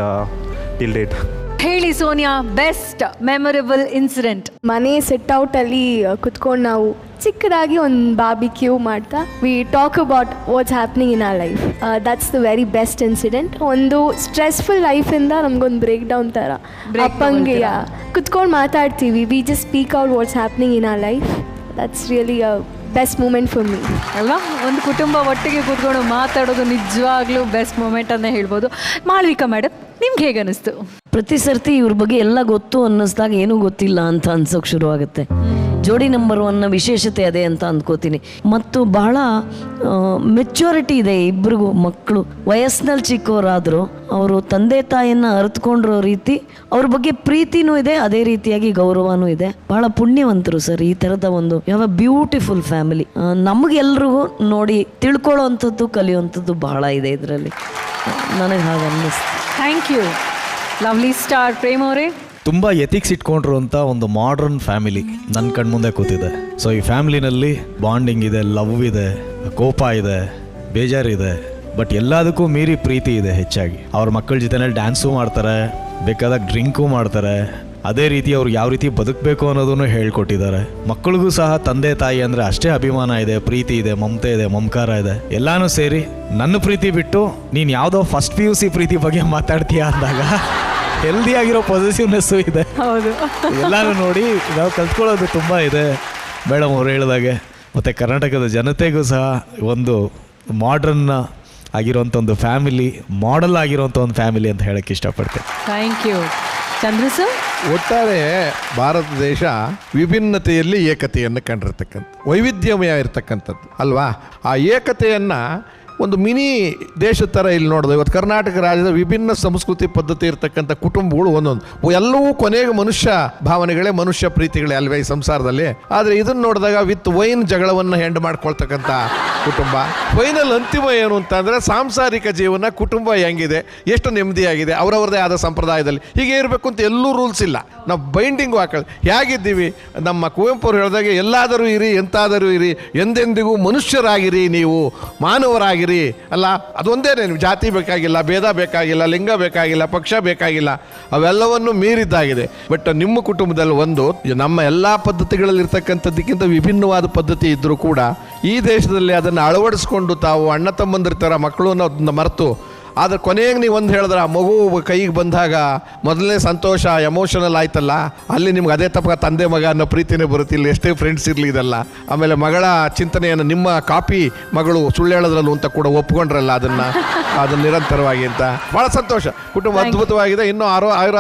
till date. ಹೇಳಿ ಸೋನಿಯಾ, ಬೆಸ್ಟ್ ಮೆಮೊರಬಲ್ ಇನ್ಸಿಡೆಂಟ್? ಮನೆ ಸೆಟ್ ಔಟಲ್ಲಿ ಕುತ್ಕೊಂಡು ನಾವು ಚಿಕ್ಕದಾಗಿ ಒಂದು ಬಾರ್ಬಿಕ್ಯೂ ಮಾಡ್ತಾ we talk about what's happening in our life. That's the very best incident. ಒಂದು ಸ್ಟ್ರೆಸ್ಫುಲ್ ಲೈಫಿಂದ ನಮಗೊಂದು ಬ್ರೇಕ್ ಡೌನ್ ಥರ ಅಪ್ಪಂಗೆ ಕುತ್ಕೊಂಡು ಮಾತಾಡ್ತೀವಿ. We just speak out what's happening in our life. That's really a best moment for me ಅಲ್ವಾ? ಒಂದು ಕುಟುಂಬ ಒಟ್ಟಿಗೆ ಕೂತ್ಕೊಂಡು ಮಾತಾಡೋದು ನಿಜವಾಗ್ಲೂ ಬೆಸ್ಟ್ ಮೂಮೆಂಟ್ ಅಂತ ಹೇಳ್ಬೋದು. ಮಾಳವಿಕಾ ಮೇಡಮ್, ನಿಮ್ಗೆ ಹೇಗೆ ಅನಿಸ್ತು? ಪ್ರತಿ ಸರ್ತಿ ಇವ್ರ ಬಗ್ಗೆ ಎಲ್ಲ ಗೊತ್ತು ಅನ್ನಿಸ್ದಾಗ ಏನೂ ಗೊತ್ತಿಲ್ಲ ಅಂತ ಅನ್ಸೋಕೆ ಶುರು ಆಗುತ್ತೆ. ಜೋಡಿ ನಂಬರ್ 1ನ ವಿಶೇಷತೆ ಅದೇ ಅಂತ ಅಂದ್ಕೋತೀನಿ. ಮತ್ತು ಬಹಳ ಮೆಚ್ಯೂರಿಟಿ ಇದೆ ಇಬ್ಬರಿಗೂ. ಮಕ್ಕಳು ವಯಸ್ಸಿನಲ್ಲಿ ಚಿಕ್ಕವರಾದರೂ ಅವರು ತಂದೆ ತಾಯಿಯನ್ನು ಅರಿತುಕೊಂಡಿರೋ ರೀತಿ, ಅವ್ರ ಬಗ್ಗೆ ಪ್ರೀತಿನೂ ಇದೆ, ಅದೇ ರೀತಿಯಾಗಿ ಗೌರವನೂ ಇದೆ. ಬಹಳ ಪುಣ್ಯವಂತರು ಸರ್, ಈ ಥರದ ಒಂದು ಯಾವ ಬ್ಯೂಟಿಫುಲ್ ಫ್ಯಾಮಿಲಿ. ನಮಗೆಲ್ರಿಗೂ ನೋಡಿ ತಿಳ್ಕೊಳ್ಳೋ ಅಂಥದ್ದು, ಕಲಿಯುವಂಥದ್ದು ಬಹಳ ಇದೆ ಇದರಲ್ಲಿ. ನನಗೆ ಹಾಗೆ ಅನ್ನಿಸ್ತು. Thank you. Lovely star Prem ಅವರೇ? ತುಂಬ ಎಥಿಕ್ಸ್ ಇಟ್ಕೊಂಡ್ರು ಅಂತ ಒಂದು ಮಾಡ್ರನ್ ಫ್ಯಾಮಿಲಿ ನನ್ನ ಕಣ್ಮುಂದೆ ಕೂತಿದೆ. ಸೊ ಈ ಫ್ಯಾಮಿಲಿನಲ್ಲಿ ಬಾಂಡಿಂಗ್ ಇದೆ, ಲವ್ ಇದೆ, ಕೋಪ ಇದೆ, ಬೇಜಾರಿದೆ, ಬಟ್ ಎಲ್ಲದಕ್ಕೂ ಮೀರಿ ಪ್ರೀತಿ ಇದೆ ಹೆಚ್ಚಾಗಿ. ಅವ್ರ ಮಕ್ಕಳ ಜೊತೆನಲ್ಲಿ ಡ್ಯಾನ್ಸು ಮಾಡ್ತಾರೆ, ಬೇಕಾದಾಗ ಡ್ರಿಂಕು ಮಾಡ್ತಾರೆ. ಅದೇ ರೀತಿ ಅವ್ರು ಯಾವ ರೀತಿ ಬದುಕಬೇಕು ಅನ್ನೋದನ್ನು ಹೇಳ್ಕೊಟ್ಟಿದ್ದಾರೆ. ಮಕ್ಕಳಿಗೂ ಸಹ ತಂದೆ ತಾಯಿ ಅಂದರೆ ಅಷ್ಟೇ ಅಭಿಮಾನ ಇದೆ, ಪ್ರೀತಿ ಇದೆ, ಮಮತೆ ಇದೆ, ಮಮಕಾರ ಇದೆ. ಎಲ್ಲಾನು ಸೇರಿ ನನ್ನ ಪ್ರೀತಿ ಬಿಟ್ಟು ನೀನು ಯಾವುದೋ ಫಸ್ಟ್ PUC ಪ್ರೀತಿ ಬಗ್ಗೆ ಮಾತಾಡ್ತೀಯ ಅಂದಾಗ ಹೆಲ್ದಿ ಆಗಿರೋ ಪಾಸಿಟಿವ್ನೆಸ್ಸು ಇದೆ. ಹೌದು, ಎಲ್ಲಾನು ನೋಡಿ ನಾವು ಕಲ್ತ್ಕೊಳ್ಳೋದು ತುಂಬ ಇದೆ ಮೇಡಮ್ ಅವ್ರು ಹೇಳಿದಾಗೆ. ಮತ್ತು ಕರ್ನಾಟಕದ ಜನತೆಗೂ ಸಹ ಒಂದು ಮಾಡ್ರನ್ ಆಗಿರೋಂಥ ಒಂದು ಫ್ಯಾಮಿಲಿ, ಮಾಡೆಲ್ ಆಗಿರೋಂಥ ಒಂದು ಫ್ಯಾಮಿಲಿ ಅಂತ ಹೇಳಕ್ಕೆ ಇಷ್ಟಪಡ್ತೇನೆ. Thank you. ಚಂದ್ರು ಸರ್? ಒಟ್ಟಾರೆ ಭಾರತ ದೇಶ ವಿಭಿನ್ನತೆಯಲ್ಲಿ ಏಕತೆಯನ್ನು ಕಂಡಿರ್ತಕ್ಕಂಥ, ವೈವಿಧ್ಯಮಯ ಇರತಕ್ಕಂಥದ್ದು ಅಲ್ವಾ? ಆ ಏಕತೆಯನ್ನು ಒಂದು ಮಿನಿ ದೇಶದ ಥರ ಇಲ್ಲಿ ನೋಡಿದೆ. ಇವತ್ತು ಕರ್ನಾಟಕ ರಾಜ್ಯದ ವಿಭಿನ್ನ ಸಂಸ್ಕೃತಿ ಪದ್ಧತಿ ಇರತಕ್ಕಂಥ ಕುಟುಂಬಗಳು ಒಂದೊಂದು, ಎಲ್ಲವೂ ಕೊನೆಗೆ ಮನುಷ್ಯ ಭಾವನೆಗಳೇ, ಮನುಷ್ಯ ಪ್ರೀತಿಗಳೇ ಅಲ್ವೇ ಈ ಸಂಸಾರದಲ್ಲಿ. ಆದರೆ ಇದನ್ನು ನೋಡಿದಾಗ ವಿತ್ ವೈನ್ ಜಗಳವನ್ನು ಹೆಂಡ್ ಮಾಡ್ಕೊಳ್ತಕ್ಕಂಥ ಕುಟುಂಬ. ಫೈನಲ್ ಅಂತಿಮ ಏನು ಅಂತಂದರೆ ಸಾಂಸಾರಿಕ ಜೀವನ, ಕುಟುಂಬ ಹೆಂಗಿದೆ, ಎಷ್ಟು ನೆಮ್ಮದಿಯಾಗಿದೆ, ಅವರವ್ರದೇ ಆದ ಸಂಪ್ರದಾಯದಲ್ಲಿ ಹೀಗೆ ಇರಬೇಕು ಅಂತ ಎಲ್ಲೂ ರೂಲ್ಸ್ ಇಲ್ಲ. ನಾವು ಬೈಂಡಿಂಗು ಹಾಕೊಳ್ಳಿ ಹೇಗಿದ್ದೀವಿ. ನಮ್ಮ ಕುವೆಂಪು ಅವರು ಹೇಳಿದಾಗೆ ಎಲ್ಲಾದರೂ ಇರಿ, ಎಂತಾದರೂ ಇರಿ, ಎಂದೆಂದಿಗೂ ಮನುಷ್ಯರಾಗಿರಿ, ನೀವು ಮಾನವರಾಗಿರಿ ಅಲ್ಲ. ಅದೊಂದೇನೆ, ನೀವು ಜಾತಿ ಬೇಕಾಗಿಲ್ಲ, ಭೇದ ಬೇಕಾಗಿಲ್ಲ, ಲಿಂಗ ಬೇಕಾಗಿಲ್ಲ, ಪಕ್ಷ ಬೇಕಾಗಿಲ್ಲ, ಅವೆಲ್ಲವನ್ನು ಮೀರಿದ್ದಾಗಿದೆ. ಬಟ್ ನಿಮ್ಮ ಕುಟುಂಬದಲ್ಲಿ ಒಂದು ನಮ್ಮ ಎಲ್ಲ ಪದ್ಧತಿಗಳಲ್ಲಿ ಇರ್ತಕ್ಕಂಥದ್ದಕ್ಕಿಂತ ವಿಭಿನ್ನವಾದ ಪದ್ಧತಿ ಇದ್ದರೂ ಕೂಡ ಈ ದೇಶದಲ್ಲಿ ಅದನ್ನು ಅಳವಡಿಸ್ಕೊಂಡು ತಾವು ಅಣ್ಣ ತಮ್ಮಂದಿರ ಥರ ಮಕ್ಕಳನ್ನು ಅದನ್ನು ಮರೆತು ಆದ್ರೆ ಕೊನೆಗೆ ನೀವು ಒಂದು ಹೇಳಿದ್ರೆ ಆ ಮಗು ಕೈಗೆ ಬಂದಾಗ ಮೊದಲನೇ ಸಂತೋಷ ಎಮೋಷನಲ್ ಆಯ್ತಲ್ಲ, ಅಲ್ಲಿ ನಿಮ್ಗೆ ಅದೇ ತಪ್ಪ ತಂದೆ ಮಗ ಅನ್ನೋ ಪ್ರೀತಿನೇ ಬರುತ್ತೆ. ಇಲ್ಲಿ ಎಷ್ಟೇ ಫ್ರೆಂಡ್ಸ್ ಇರಲಿ ಇದೆಲ್ಲ. ಆಮೇಲೆ ಮಗಳ ಚಿಂತನೆಯನ್ನು ನಿಮ್ಮ ಕಾಪಿ ಮಗಳು ಸುಳ್ಳು ಹೇಳೋದ್ರಲ್ಲೂ ಅಂತ ಕೂಡ ಒಪ್ಕೊಂಡ್ರಲ್ಲ ಅದನ್ನ ನಿರಂತರವಾಗಿ ಅಂತ. ಭಾಳ ಸಂತೋಷ. ಕುಟುಂಬ ಅದ್ಭುತವಾಗಿದೆ. ಇನ್ನೂ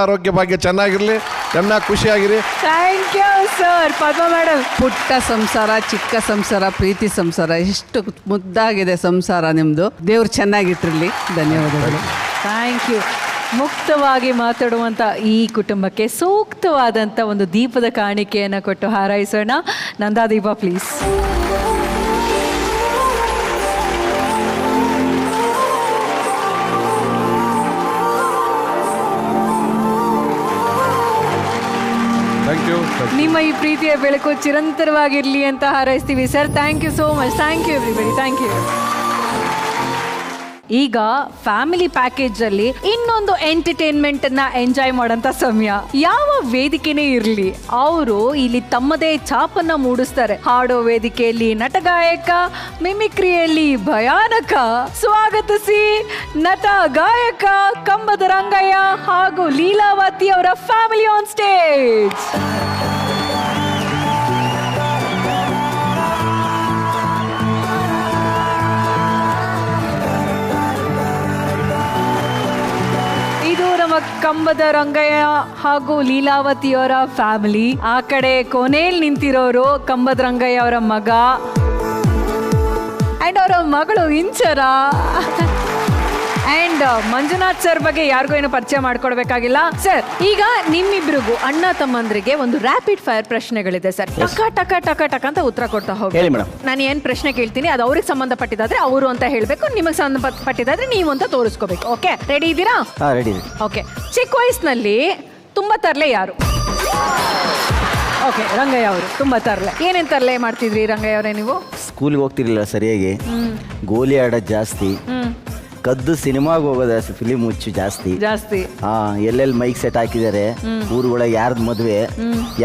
ಆರೋಗ್ಯ ಭಾಗ್ಯ ಚೆನ್ನಾಗಿರಲಿ, ಚೆನ್ನಾಗಿ ಖುಷಿಯಾಗಿರಿ. Thank you sir. Padma madam, ಪುಟ್ಟ ಸಂಸಾರ, ಚಿಕ್ಕ ಸಂಸಾರ, ಪ್ರೀತಿ ಸಂಸಾರ, ಎಷ್ಟು ಮುದ್ದಾಗಿದೆ ಸಂಸಾರ ನಿಮ್ಮದು. ದೇವ್ರು ಚೆನ್ನಾಗಿಟ್ಟಿರಲಿ. ಧನ್ಯವಾದಗಳು. Thank you. ಮುಕ್ತವಾಗಿ ಮಾತಾಡುವಂಥ ಈ ಕುಟುಂಬಕ್ಕೆ ಸೂಕ್ತವಾದಂಥ ಒಂದು ದೀಪದ ಕಾಣಿಕೆಯನ್ನು ಕೊಟ್ಟು ಹಾರೈಸೋಣ. ನಂದಾದೀಪ ಪ್ಲೀಸ್. ನಿಮ್ಮ ಈ ಪ್ರೀತಿಯ ಬೆಳಕು ಚಿರಂತರವಾಗಿರಲಿ ಅಂತ ಹಾರೈಸ್ತೀವಿ sir. Thank you so much. Thank you everybody. Thank you. ಈಗ ಫ್ಯಾಮಿಲಿ ಪ್ಯಾಕೇಜ್ ಅಲ್ಲಿ ಇನ್ನೊಂದು ಎಂಟರ್ಟೈನ್ಮೆಂಟ್ ಅನ್ನ ಎಂಜಾಯ್ ಮಾಡೋಂಥ ಸಮಯ. ಯಾವ ವೇದಿಕೆನೇ ಇರಲಿ, ಅವರು ಇಲ್ಲಿ ತಮ್ಮದೇ ಛಾಪನ್ನ ಮೂಡಿಸ್ತಾರೆ. ಹಾಡೋ ವೇದಿಕೆಯಲ್ಲಿ ನಟಗಾಯಕ, ಮಿಮಿಕ್ರಿಯಲ್ಲಿ ಭಯಾನಕ. ಸ್ವಾಗತಿಸಿ ನಟ ಗಾಯಕ ಕಂಬದ ರಂಗಯ್ಯ ಹಾಗೂ ಲೀಲಾವತಿ ಅವರ ಫ್ಯಾಮಿಲಿ ಆನ್ ಸ್ಟೇಜ್. ಕಂಬದ ರಂಗಯ್ಯ ಹಾಗೂ ಲೀಲಾವತಿಯವರ ಫ್ಯಾಮಿಲಿ. ಆ ಕಡೆ ಕೊನೆಯಲ್ಲಿ ನಿಂತಿರೋರು ಕಂಬದ ರಂಗಯ್ಯ ಅವರ ಮಗ ಅಂಡ್ ಅವರ ಮಗಳು ಇಂಚರ. ಅಂಡ್ ಮಂಜುನಾಥ್ ಸರ್ ಬಗ್ಗೆ ಯಾರಿಗೂ ಏನು ಪರಿಚಯ ಮಾಡ್ಕೊಡ್ಬೇಕಾಗಿಲ್ಲ. ಸರ್, ಈಗ ನಿಮ್ಮಿಬ್ರಿಗೂ ಅಣ್ಣ ತಮ್ಮಂದ್ರಿಗೆ ಒಂದು ರ್ಯಾಪಿಡ್ ಫೈರ್ ಪ್ರಶ್ನೆಗಳಿದೆ ಸರ್. ಟಕ ಟಕ ಟಕ ಟಕ ಅಂತ ಉತ್ತರ ಕೊಡ್ತಾ ಹೋಗಿ. ನಾನು ಏನ್ ಪ್ರಶ್ನೆ ಕೇಳ್ತೀನಿ ಅದು ಅವ್ರಿಗೆ ಸಂಬಂಧಪಟ್ಟಿದ್ದಾದ್ರೆ ಅವರು ಅಂತ ಹೇಳ್ಬೇಕು, ನಿಮಗೆ ಸಂಬಂಧಪಟ್ಟಿದ್ದಾದ್ರೆ ನೀವು ಅಂತ ತೋರಿಸ್ಕೋಬೇಕು. ಓಕೆ, ರೆಡಿ ಇದ್ದೀರಾ? ರೆಡಿ. ಓಕೆ. ಚಿಕ್ಕ ವಯಸ್ಸಿನಲ್ಲಿ ತುಂಬಾ ತರ್ಲೆ ಯಾರು? ಓಕೆ, ರಂಗಯ್ಯ ಅವರು ತುಂಬಾ ತರ್ಲೆ. ಏನೇನ್ ತರ್ಲೆ ಮಾಡ್ತಿದ್ರಿ ರಂಗಯ್ಯ ಅವರೇ ನೀವು? ಸ್ಕೂಲ್ಗೆ ಹೋಗ್ತಿರ್ಲಿಲ್ಲ ಸರಿಯಾಗಿ, ಗೋಲಿ ಆಡೋದು ಜಾಸ್ತಿ, ಕದ್ದು ಸಿನಿಮಾಗೆ ಹೋಗೋದು ಜಾಸ್ತಿ, ಫಿಲಿಮ್ ಹುಚ್ಚು ಜಾಸ್ತಿ. ಎಲ್ಲೆಲ್ಲಿ ಮೈಕ್ ಸೆಟ್ ಹಾಕಿದ್ದಾರೆ, ಊರುಗಳ ಯಾರ್ದು ಮದುವೆ,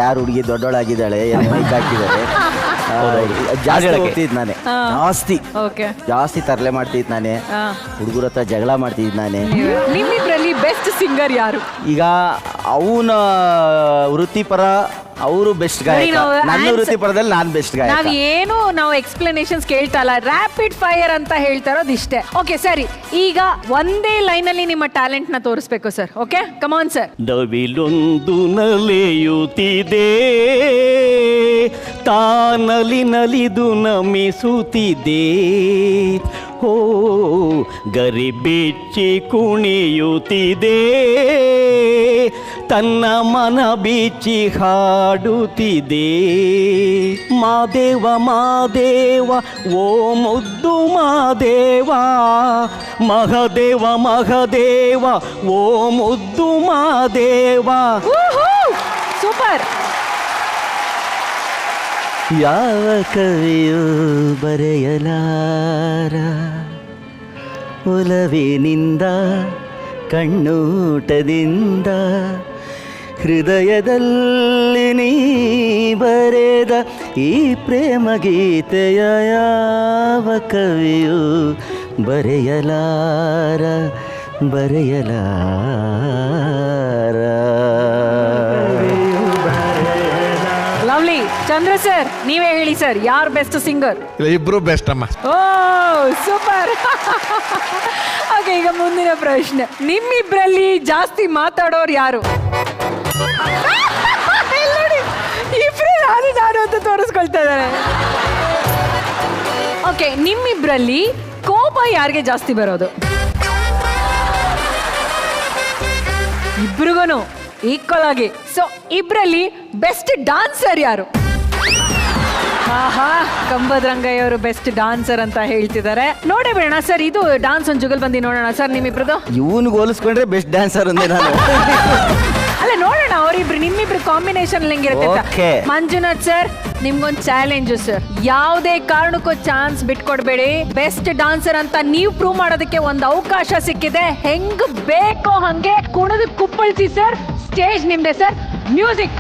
ಯಾರು ಹುಡುಗಿ ದೊಡ್ಡೋಳಾಗಿದ್ದಾಳೆ, ಮೈಕ್ ಹಾಕಿದ್ದಾರೆ, ಜಾಸ್ತಿ ಹೋಗ್ತಿದ್ ನಾನೇ. ಜಾಸ್ತಿ ತರಲೆ ಮಾಡ್ತಿದ್ ನಾನೇ. ಹುಡುಗರ ಹತ್ರ ಜಗಳ ಮಾಡ್ತಿದ್ ನಾನೇ. ನಿಮ್ಮಿಬ್ರಲ್ಲಿ ಬೆಸ್ಟ್ ಸಿಂಗರ್ ಯಾರು? ಈಗ ಅವನ ವೃತ್ತಿಪರ ಅವರು ಬೆಸ್ಟ್ ಗಾಯಕ, ನನ್ನ ವೃತ್ತಿಪರದಲ್ಲಿ ನಾನು ಬೆಸ್ಟ್ ಗಾಯಕ. ನಾವು ಎಕ್ಸ್ಪ್ಲನೇಷನ್ಸ್ ಕೇಳ್ತಾ ಇಲ್ಲ, ರ್ಯಾಪಿಡ್ ಫೈರ್ ಅಂತ ಹೇಳ್ತಾ ಇರೋದು ಇಷ್ಟೇ. ಓಕೆ ಸರಿ, ಈಗ ಒಂದೇ ಲೈನ್ ಅಲ್ಲಿ ನಿಮ್ಮ ಟ್ಯಾಲೆಂಟ್ ನ ತೋರಿಸ್ಬೇಕು ಸರ್. Okay, come on sir. ನವಿಲೊಂದು ನಲಿಯುತ್ತಿದೆ, ತಾನಲಿ ನಲಿದು ನಮಿಸುತ್ತಿದೆ, ಹೋ ಗರಿ ಬೆಚ್ಚಿ ಕುಣಿಯುತ್ತಿದೆ, ತನ್ನ ಮನ ಬಿಚ್ಚಿ ಹಾಡುತ್ತಿದೆ. ಮಾದೇವ ಮಾದೇವ ಓ ಮುದ್ದು ಮಾದೇವ, ಮಹದೇವ ಮಹದೇವ ಓ ಮುದ್ದು ಮಾದೇವ. ಸೂಪರ್. ಯಾವ ಕವಿಯೂ ಬರೆಯಲಾರ ಒಲವಿನಿಂದ ಕಣ್ಣೂಟದಿಂದ, ಹೃದಯದಲ್ಲಿ ನೀ ಬರೆದ ಈ ಪ್ರೇಮ ಗೀತೆಯ ಯಾವ ಕವಿಯೂ ಬರೆಯಲಾರ ಬರೆಯಲಾರ. ಲವ್ಲಿ. ಚಂದ್ರ ಸರ್, ನೀವೇ ಹೇಳಿ ಸರ್, ಯಾರು ಬೆಸ್ಟ್ ಸಿಂಗರ್? ಇಬ್ರು ಬೆಸ್ಟ್ ಅಮ್ಮ. ಓ ಸೂಪರ್. ಓಕೆ, ಈಗ ಮುಂದಿನ ಪ್ರಶ್ನೆ. ನಿಮ್ಮಿಬ್ರಲ್ಲಿ ಜಾಸ್ತಿ ಮಾತಾಡೋರು ಯಾರು? ಇಬ್ರು ನಾನು ಅಂತ ತೋರಿಸ್ಕೊಳ್ತಾ ಇದ್ದಾರೆ. ಓಕೆ, ನಿಮ್ಮಿಬ್ರಲ್ಲಿ ಕೋಪ ಯಾರಿಗೆ ಜಾಸ್ತಿ ಬರೋದು? ಇಬ್ರಿಗೂ ಈಕ್ವಲ್ ಆಗಿ. ಸೊ ಇಬ್ರಲ್ಲಿ ಬೆಸ್ಟ್ ಡಾನ್ಸರ್ ಯಾರು? ಆಹಾ, ಕಂಬದ ರಂಗಯ್ಯ ಅವರು ಬೆಸ್ಟ್ ಡಾನ್ಸರ್ ಅಂತ ಹೇಳ್ತಿದ್ದಾರೆ. ನೋಡೇ ಬೇಡ ಸರ್, ಇದು ಡಾನ್ಸ್ ಒಂದು ಜುಗಲ್ ಬಂದಿ ನೋಡೋಣ ಸರ್ ನಿಮ್ಮಿಬ್ರದ್ದು. ಇವನಿಗೆ ಹೋಲಿಸ್ಕೊಂಡ್ರೆ ಬೆಸ್ಟ್ ಡ್ಯಾನ್ಸರ್ ಅಂದೆ ನಾನು. ಅಲ್ಲ ನೋಡೋಣ ಅವರಿಬ್ರು ನಿಮ್ಮಿಬ್ರು ಕಾಂಬಿನೇಷನ್ ಹೆಂಗಿರುತ್ತೆ ಅಂತ. ಮಂಜುನಾಥ್ ಸರ್, ನಿಮ್ಗೊಂದು ಚಾಲೆಂಜ್ ಸರ್. ಯಾವುದೇ ಕಾರಣಕ್ಕೂ ಚಾನ್ಸ್ ಬಿಟ್ಕೊಡ್ಬೇಡಿ. ಬೆಸ್ಟ್ ಡಾನ್ಸರ್ ಅಂತ ನೀವು ಪ್ರೂವ್ ಮಾಡೋದಕ್ಕೆ ಒಂದು ಅವಕಾಶ ಸಿಕ್ಕಿದೆ. ಹೆಂಗ್ ಬೇಕೋ ಹಂಗೆ ಕುಣಿದು ಕುಪ್ಪಳಿಸಿ ಸರ್. ಸ್ಟೇಜ್ ನಿಮ್ದೆ ಸರ್. ಮ್ಯೂಸಿಕ್.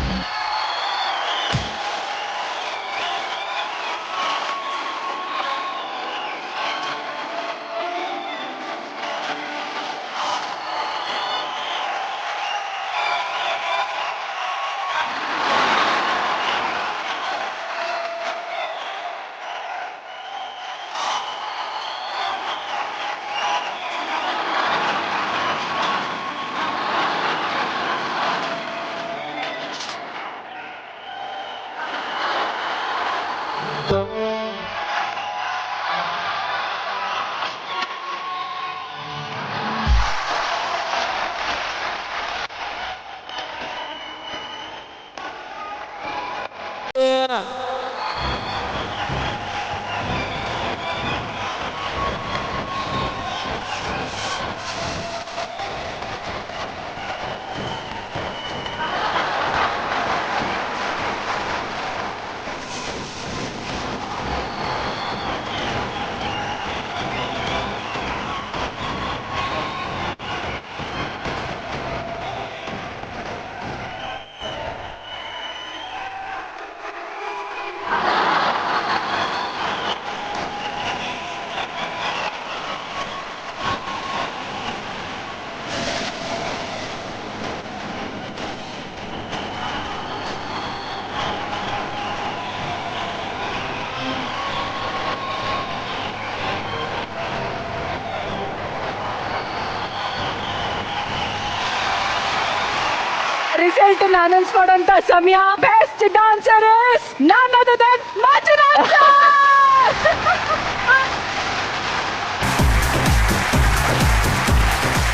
ರಿಸಲ್ಟ್ ಅನೌನ್ಸ್ ಮಾಡುವಂತ ಸಮಯ. ಬೆಸ್ಟ್ ಡಾನ್ಸರ್ ಇಸ್ ನನ್ other than Manjunath sir.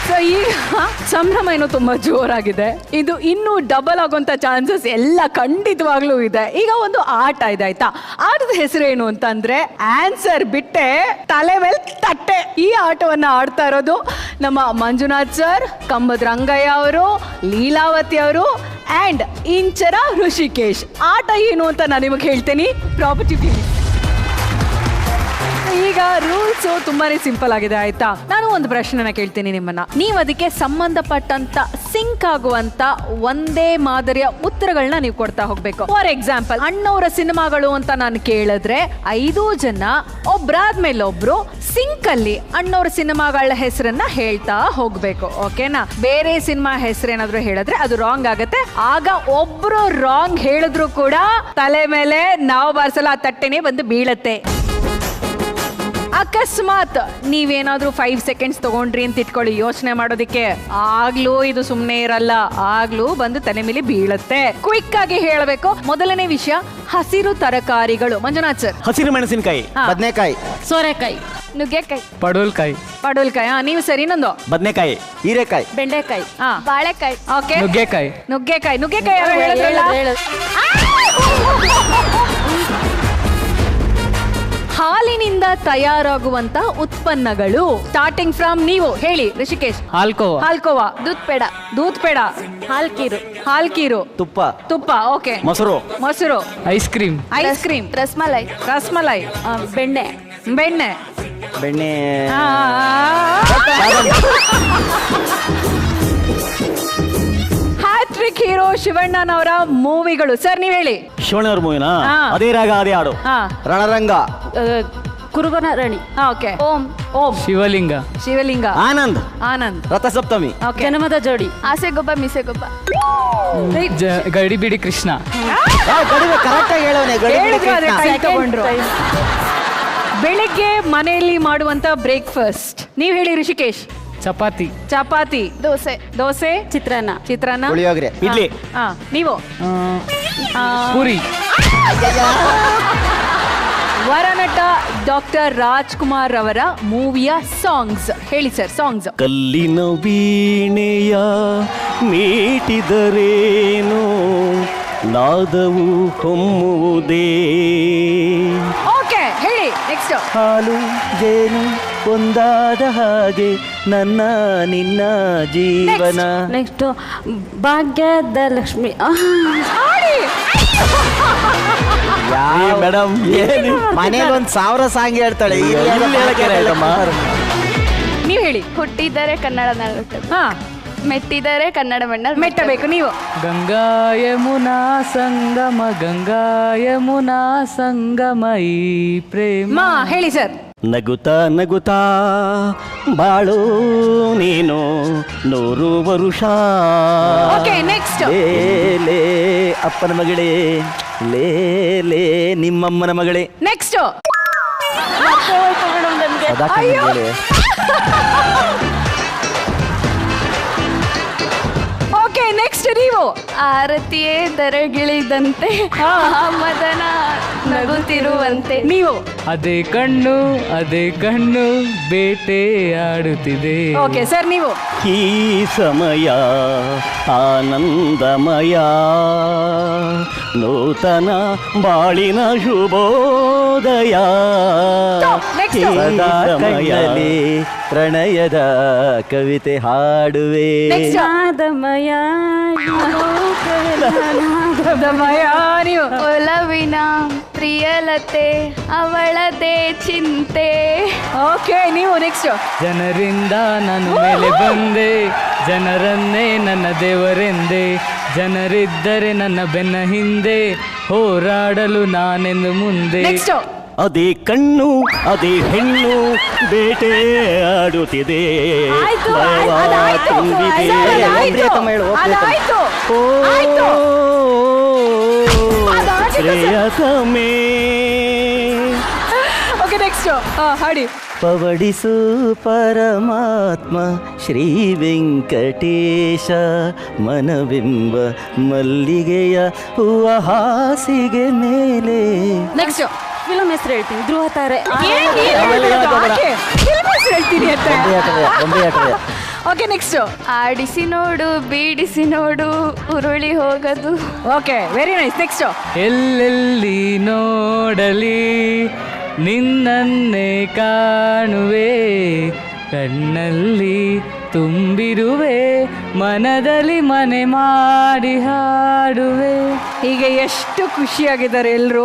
So ಈಗ ಸಂಭ್ರಮ ಏನೋ ತುಂಬಾ ಜೋರಾಗಿದೆ. ಇದು ಇನ್ನೂ ಡಬಲ್ ಆಗುವಂತ ಚಾನ್ಸಸ್ ಎಲ್ಲ ಖಂಡಿತವಾಗ್ಲೂ ಇದೆ. ಈಗ ಒಂದು ಆಟ ಇದೆ ಆಯ್ತಾ. ಆಟದ ಹೆಸರೇನು ಅಂತಂದ್ರೆ ಆನ್ಸರ್ ಬಿಟ್ಟೆ ತಲೆ ಮೇಲೆ ತಟ್ಟೆ. ಈ ಆಟವನ್ನ ಆಡ್ತಾ ಇರೋದು ನಮ್ಮ ಮಂಜುನಾಥ್ ಸರ್, ಕಂಬದ ರಂಗಯ್ಯ ಅವರು, ಲೀಲಾವತಿ ಅವರು ಅಂಡ್ ಇಂಚರ ಋಷಿಕೇಶ್. ಆಟ ಏನು ಅಂತ ನಾನು ನಿಮಗೆ ಹೇಳ್ತೇನೆ. Property please. ಈಗ ರೂಲ್ಸ್ ತುಂಬಾನೇ ಸಿಂಪಲ್ ಆಗಿದೆ ಆಯ್ತಾ. ನಾನು ಒಂದು ಪ್ರಶ್ನೆನ ಕೇಳ್ತೀನಿ ನಿಮ್ಮನ್ನ. ನೀವು ಅದಕ್ಕೆ ಸಂಬಂಧಪಟ್ಟಂತ ಸಿಂಕ್ ಆಗುವಂತ ಒಂದೇ ಮಾದರಿಯ ಉತ್ತರಗಳನ್ನ ನೀವು ಕೊಡ್ತಾ ಹೋಗ್ಬೇಕು. ಫಾರ್ ಎಕ್ಸಾಂಪಲ್, ಅಣ್ಣವರ ಸಿನಿಮಾಗಳು ಅಂತ ನಾನು ಕೇಳಿದ್ರೆ 5 ಜನ ಒಬ್ರಾದ್ಮೇಲೆ ಒಬ್ರು ಸಿಂಕ್ ಅಲ್ಲಿ ಅಣ್ಣವರ ಸಿನಿಮಾಗಳ ಹೆಸರನ್ನ ಹೇಳ್ತಾ ಹೋಗ್ಬೇಕು. ಓಕೆನಾ? ಬೇರೆ ಸಿನಿಮಾ ಹೆಸರೇನಾದ್ರೂ ಹೇಳಿದ್ರೆ ಅದು ರಾಂಗ್ ಆಗತ್ತೆ. ಆಗ ಒಬ್ರು ರಾಂಗ್ ಹೇಳಿದ್ರು ಕೂಡ ತಲೆ ಮೇಲೆ ನಾವು ಬಾರಿಸಲ್ಲ, ಆ ತಟ್ಟೆನೆ ಬಂದು ಬೀಳತ್ತೆ. ಅಕಸ್ಮಾತ್ ನೀವೇನಾದ್ರೂ 5 ಸೆಕೆಂಡ್ಸ್ ತಗೊಂಡ್ರಿ ಅಂತ ಇಟ್ಕೊಳ್ಳಿ ಯೋಚನೆ ಮಾಡೋದಿಕ್ಕೆ, ಆಗ್ಲೂ ಇದು ಸುಮ್ಮನೆ ಇರಲ್ಲ, ಆಗ್ಲೂ ಬಂದು ತಲೆ ಮೇಲೆ ಬೀಳುತ್ತೆ. ಕ್ವಿಕ್ ಆಗಿ ಹೇಳಬೇಕು. ಮೊದಲನೇ ವಿಷಯ, ಹಸಿರು ತರಕಾರಿಗಳು. ಮಂಜುನಾಥ್ ಸರ್. ಹಸಿರು ಮೆಣಸಿನಕಾಯಿ, ಬದನೆಕಾಯಿ, ಸೋರೆಕಾಯಿ, ನುಗ್ಗೆಕಾಯಿ, ಪಡವಲ್ಕಾಯಿ, ಪಡವಲ್ಕಾಯಿ. ನೀವು ಸರಿ. ಇನ್ನೊಂದು ಬದನೆಕಾಯಿ, ಹೀರೆಕಾಯಿ, ಬೆಂಡೆಕಾಯಿ, ಬಾಳೆಕಾಯಿ. ಓಕೆ, ನುಗ್ಗೆಕಾಯಿ, ನುಗ್ಗೆಕಾಯಿ. ನುಗ್ಗೆಕಾಯಿ ಯಾರು ಹೇಳಿದ್ರಲ್ಲ? ಹಾಲಿನಿಂದ ತಯಾರಾಗುವಂತ ಉತ್ಪನ್ನಗಳು. ಸ್ಟಾರ್ಟಿಂಗ್ ಫ್ರಮ್ ನೀವು ಹೇಳಿ ಋಷಿಕೇಶ್. ಹಾಲ್ಕೋವಾ, ಹಾಲ್ಕೋವಾ, ದೂದ್ ಪೇಡ, ದೂದ್ ಪೇಡ, ಹಾಲ್ಕೀರು, ಹಾಲ್ಕೀರು, ತುಪ್ಪ, ತುಪ್ಪ. ಓಕೆ, ಮೊಸರು, ಮೊಸರು, ice cream, ice cream, rasmalai, rasmalai, ಬೆಣ್ಣೆ, ಬೆಣ್ಣೆ, ಬೆಣ್ಣೆ, ಹ್ಯಾಟ್ರಿಕ್ ಹೀರೋ ಶಿವಣ್ಣನವರ ಮೂವಿಗಳು. ಸರ್ ನೀವ್ ಹೇಳಿ. ಶಿವಣ್ಣವ್ರ ಮೂವಿನ ಹಾ. ಅದೇ ರಾಗ ಅದೇ ಹಾಡು. ರಣರಂಗ, ಕುರುಬನ ರಾಣಿ, ಓಕೆ, ಓಂ, ಓಂ, ಶಿವಲಿಂಗ, ಶಿವಲಿಂಗ, ಆನಂದ್, ಆನಂದ್, ರಥಸಪ್ತಮಿ, ಓಕೆ, ಜನ್ಮದ ಜೋಡಿ, ಆಸೆಗೊಬ್ಬ ಮಿಸೆಗೊಬ್ಬ, ಗಡಿಬಿಡಿ ಕೃಷ್ಣ. ಕರೆಕ್ಟ್ ಆಗಿ ಹೇಳಿದ್ರು ಅದೇ ಹೇಳೋನೆ. time ತಗೊಂಡ್ರು. ಬೆಳಿಗ್ಗೆ ಮನೆಯಲ್ಲಿ ಮಾಡುವಂತ ಬ್ರೇಕ್ಫಾಸ್ಟ್. ನೀವ್ ಹೇಳಿ ಋಷಿಕೇಶ್. ಚಪಾತಿ, ಚಪಾತಿ, ದೋಸೆ, ದೋಸೆ, ಚಿತ್ರಾನ್ನ, ಚಿತ್ರಾನ್ನ, ಪುಳಿಯೋಗರೆ, ಇಡ್ಲಿ, ನೀವು ಪೂರಿ. ವರನಟ ಡಾಕ್ಟರ್ ರಾಜ್ಕುಮಾರ್ ಅವರ ಮೂವಿಯ ಸಾಂಗ್ಸ್ ಹೇಳಿ ಸರ್. ಸಾಂಗ್ಸ್. ಕಲ್ಲಿನ ವೀಣೆಯ ಮೀಟಿದರೇನು ನಾದವು ಹೊಮ್ಮುವುದೇ. ಓಕೆ, ಹೇಳಿ ನೆಕ್ಸ್ಟ್. ಹಾಲು ಜೇನು ಒಂದಾದ ಹಾಗೆ ನನ್ನ ನಿನ್ನ ಜೀವನ. ನೆಕ್ಸ್ಟ್ ಭಾಗ್ಯದ ಲಕ್ಷ್ಮಿ. ಮೇಡಮ್ ಮನೇಲಿ 1000 ಸಾಂಗ್ ಹೇಳ್ತಾಳೆ. ನೀವ್ ಹೇಳಿ. ಹುಟ್ಟಿದರೆ ಕನ್ನಡ ನಾಡು, ಹಾ, ಮೆಟ್ಟಿದರೆ ಕನ್ನಡ ಮಣ್ಣ ಮೆಟ್ಟಬೇಕು. ನೀವು ಗಂಗಾ ಯಮುನಾ ಸಂಗಮ, ಗಂಗಾ ಯಮುನಾ ಸಂಗಮ ಈ ಪ್ರೇಮ. ಹೇಳಿ ಸರ್. ನಗುತ್ತಾ ನಗುತ್ತಾ ಬಾಳು ನೀನು 100 ವರುಷ. Okay, next. ಲೇ ಅಪ್ಪನ ಮಗಳೇ, ಲೇ ನಿಮ್ಮಮ್ಮನ ಮಗಳೇ. ನೆಕ್ಸ್ಟ್. ಓಕೆ, ನೆಕ್ಸ್ಟ್ ನೀವು. ಆರತಿಯೇ ದರಗಿಳಿದಂತೆ ಮದನ ನಗುತ್ತಿರುವಂತೆ. ನೀವು ಅದೇ ಕಣ್ಣು ಬೇಟೆ ಆಡುತ್ತಿದೆ. Okay sir. ನೀವು ಈ ಸಮಯ ಆನಂದಮಯ, ನೂತನ ಬಾಳಿನ ಶುಭೋದಯ. ಸಮಯದಲ್ಲಿ ಪ್ರಣಯದ ಕವಿತೆ ಹಾಡುವೆ. ನಾದಮಯ, ನೀವು ಒಲವಿನ ಪ್ರಿಯಲತೆ ಅವಳದೇ ಚಿಂತೆ. ಓಕೆ, ನೀವು ನೆಕ್ಸ್ಟ್. ಜನರಿಂದ ನಾನು ಮೇಲೆ ಬಂದೆ, ಜನರನ್ನೇ ನನ್ನ ದೇವರೆಂದೆ, ಜನರಿದ್ದರೆ ನನ್ನ ಬೆನ್ನ ಹಿಂದೆ, ಹೋರಾಡಲು ನಾನೆಂದು ಮುಂದೆ. ನೆಕ್ಸ್ಟ್. ಅದೇ ಕಣ್ಣು ಅದೇ ಹೆಣ್ಣು ಬೇಟೆ ಆಡುತ್ತಿದೆ, ತುಂಬಿದೆ. Okay, next. ಹಾಡಿ. ಪವಡಿಸು ಪರಮಾತ್ಮ ಶ್ರೀ ವೆಂಕಟೇಶ ಮನವೆಂಬ ಮಲ್ಲಿಗೆಯ ಹೂವ ಹಾಸಿಗೆ ಮೇಲೆ. ನೆಕ್ಸ್ಟ್ ಫಿಲಮ್ ಹೆಸರು ಹೇಳ್ತೀನಿ, ಧ್ರುವ ತಾರೆ. ಹೇಳ್ತೀನಿ ಅಂತ. ಬೊಂಬೆ ಆಟವೇ. ಓಕೆ ನೆಕ್ಸ್ಟ್ ಆಡಿಸಿ ನೋಡು ಬೀಡಿಸಿ ನೋಡು ಉರುಳಿ ಹೋಗದು. Okay very nice. ನೆಕ್ಸ್ಟ್ ಎಲ್ಲೆಲ್ಲಿ ನೋಡಲಿ ನಿನ್ನನ್ನೇ ಕಾಣುವೆ, ಕಣ್ಣಲ್ಲಿ ತುಂಬಿರುವೆ, ಮನದಲ್ಲಿ ಮನೆ ಮಾಡಿ ಹಾಡುವೆ. ಈಗ ಎಷ್ಟು ಖುಷಿಯಾಗಿದ್ದಾರೆ ಎಲ್ಲರೂ.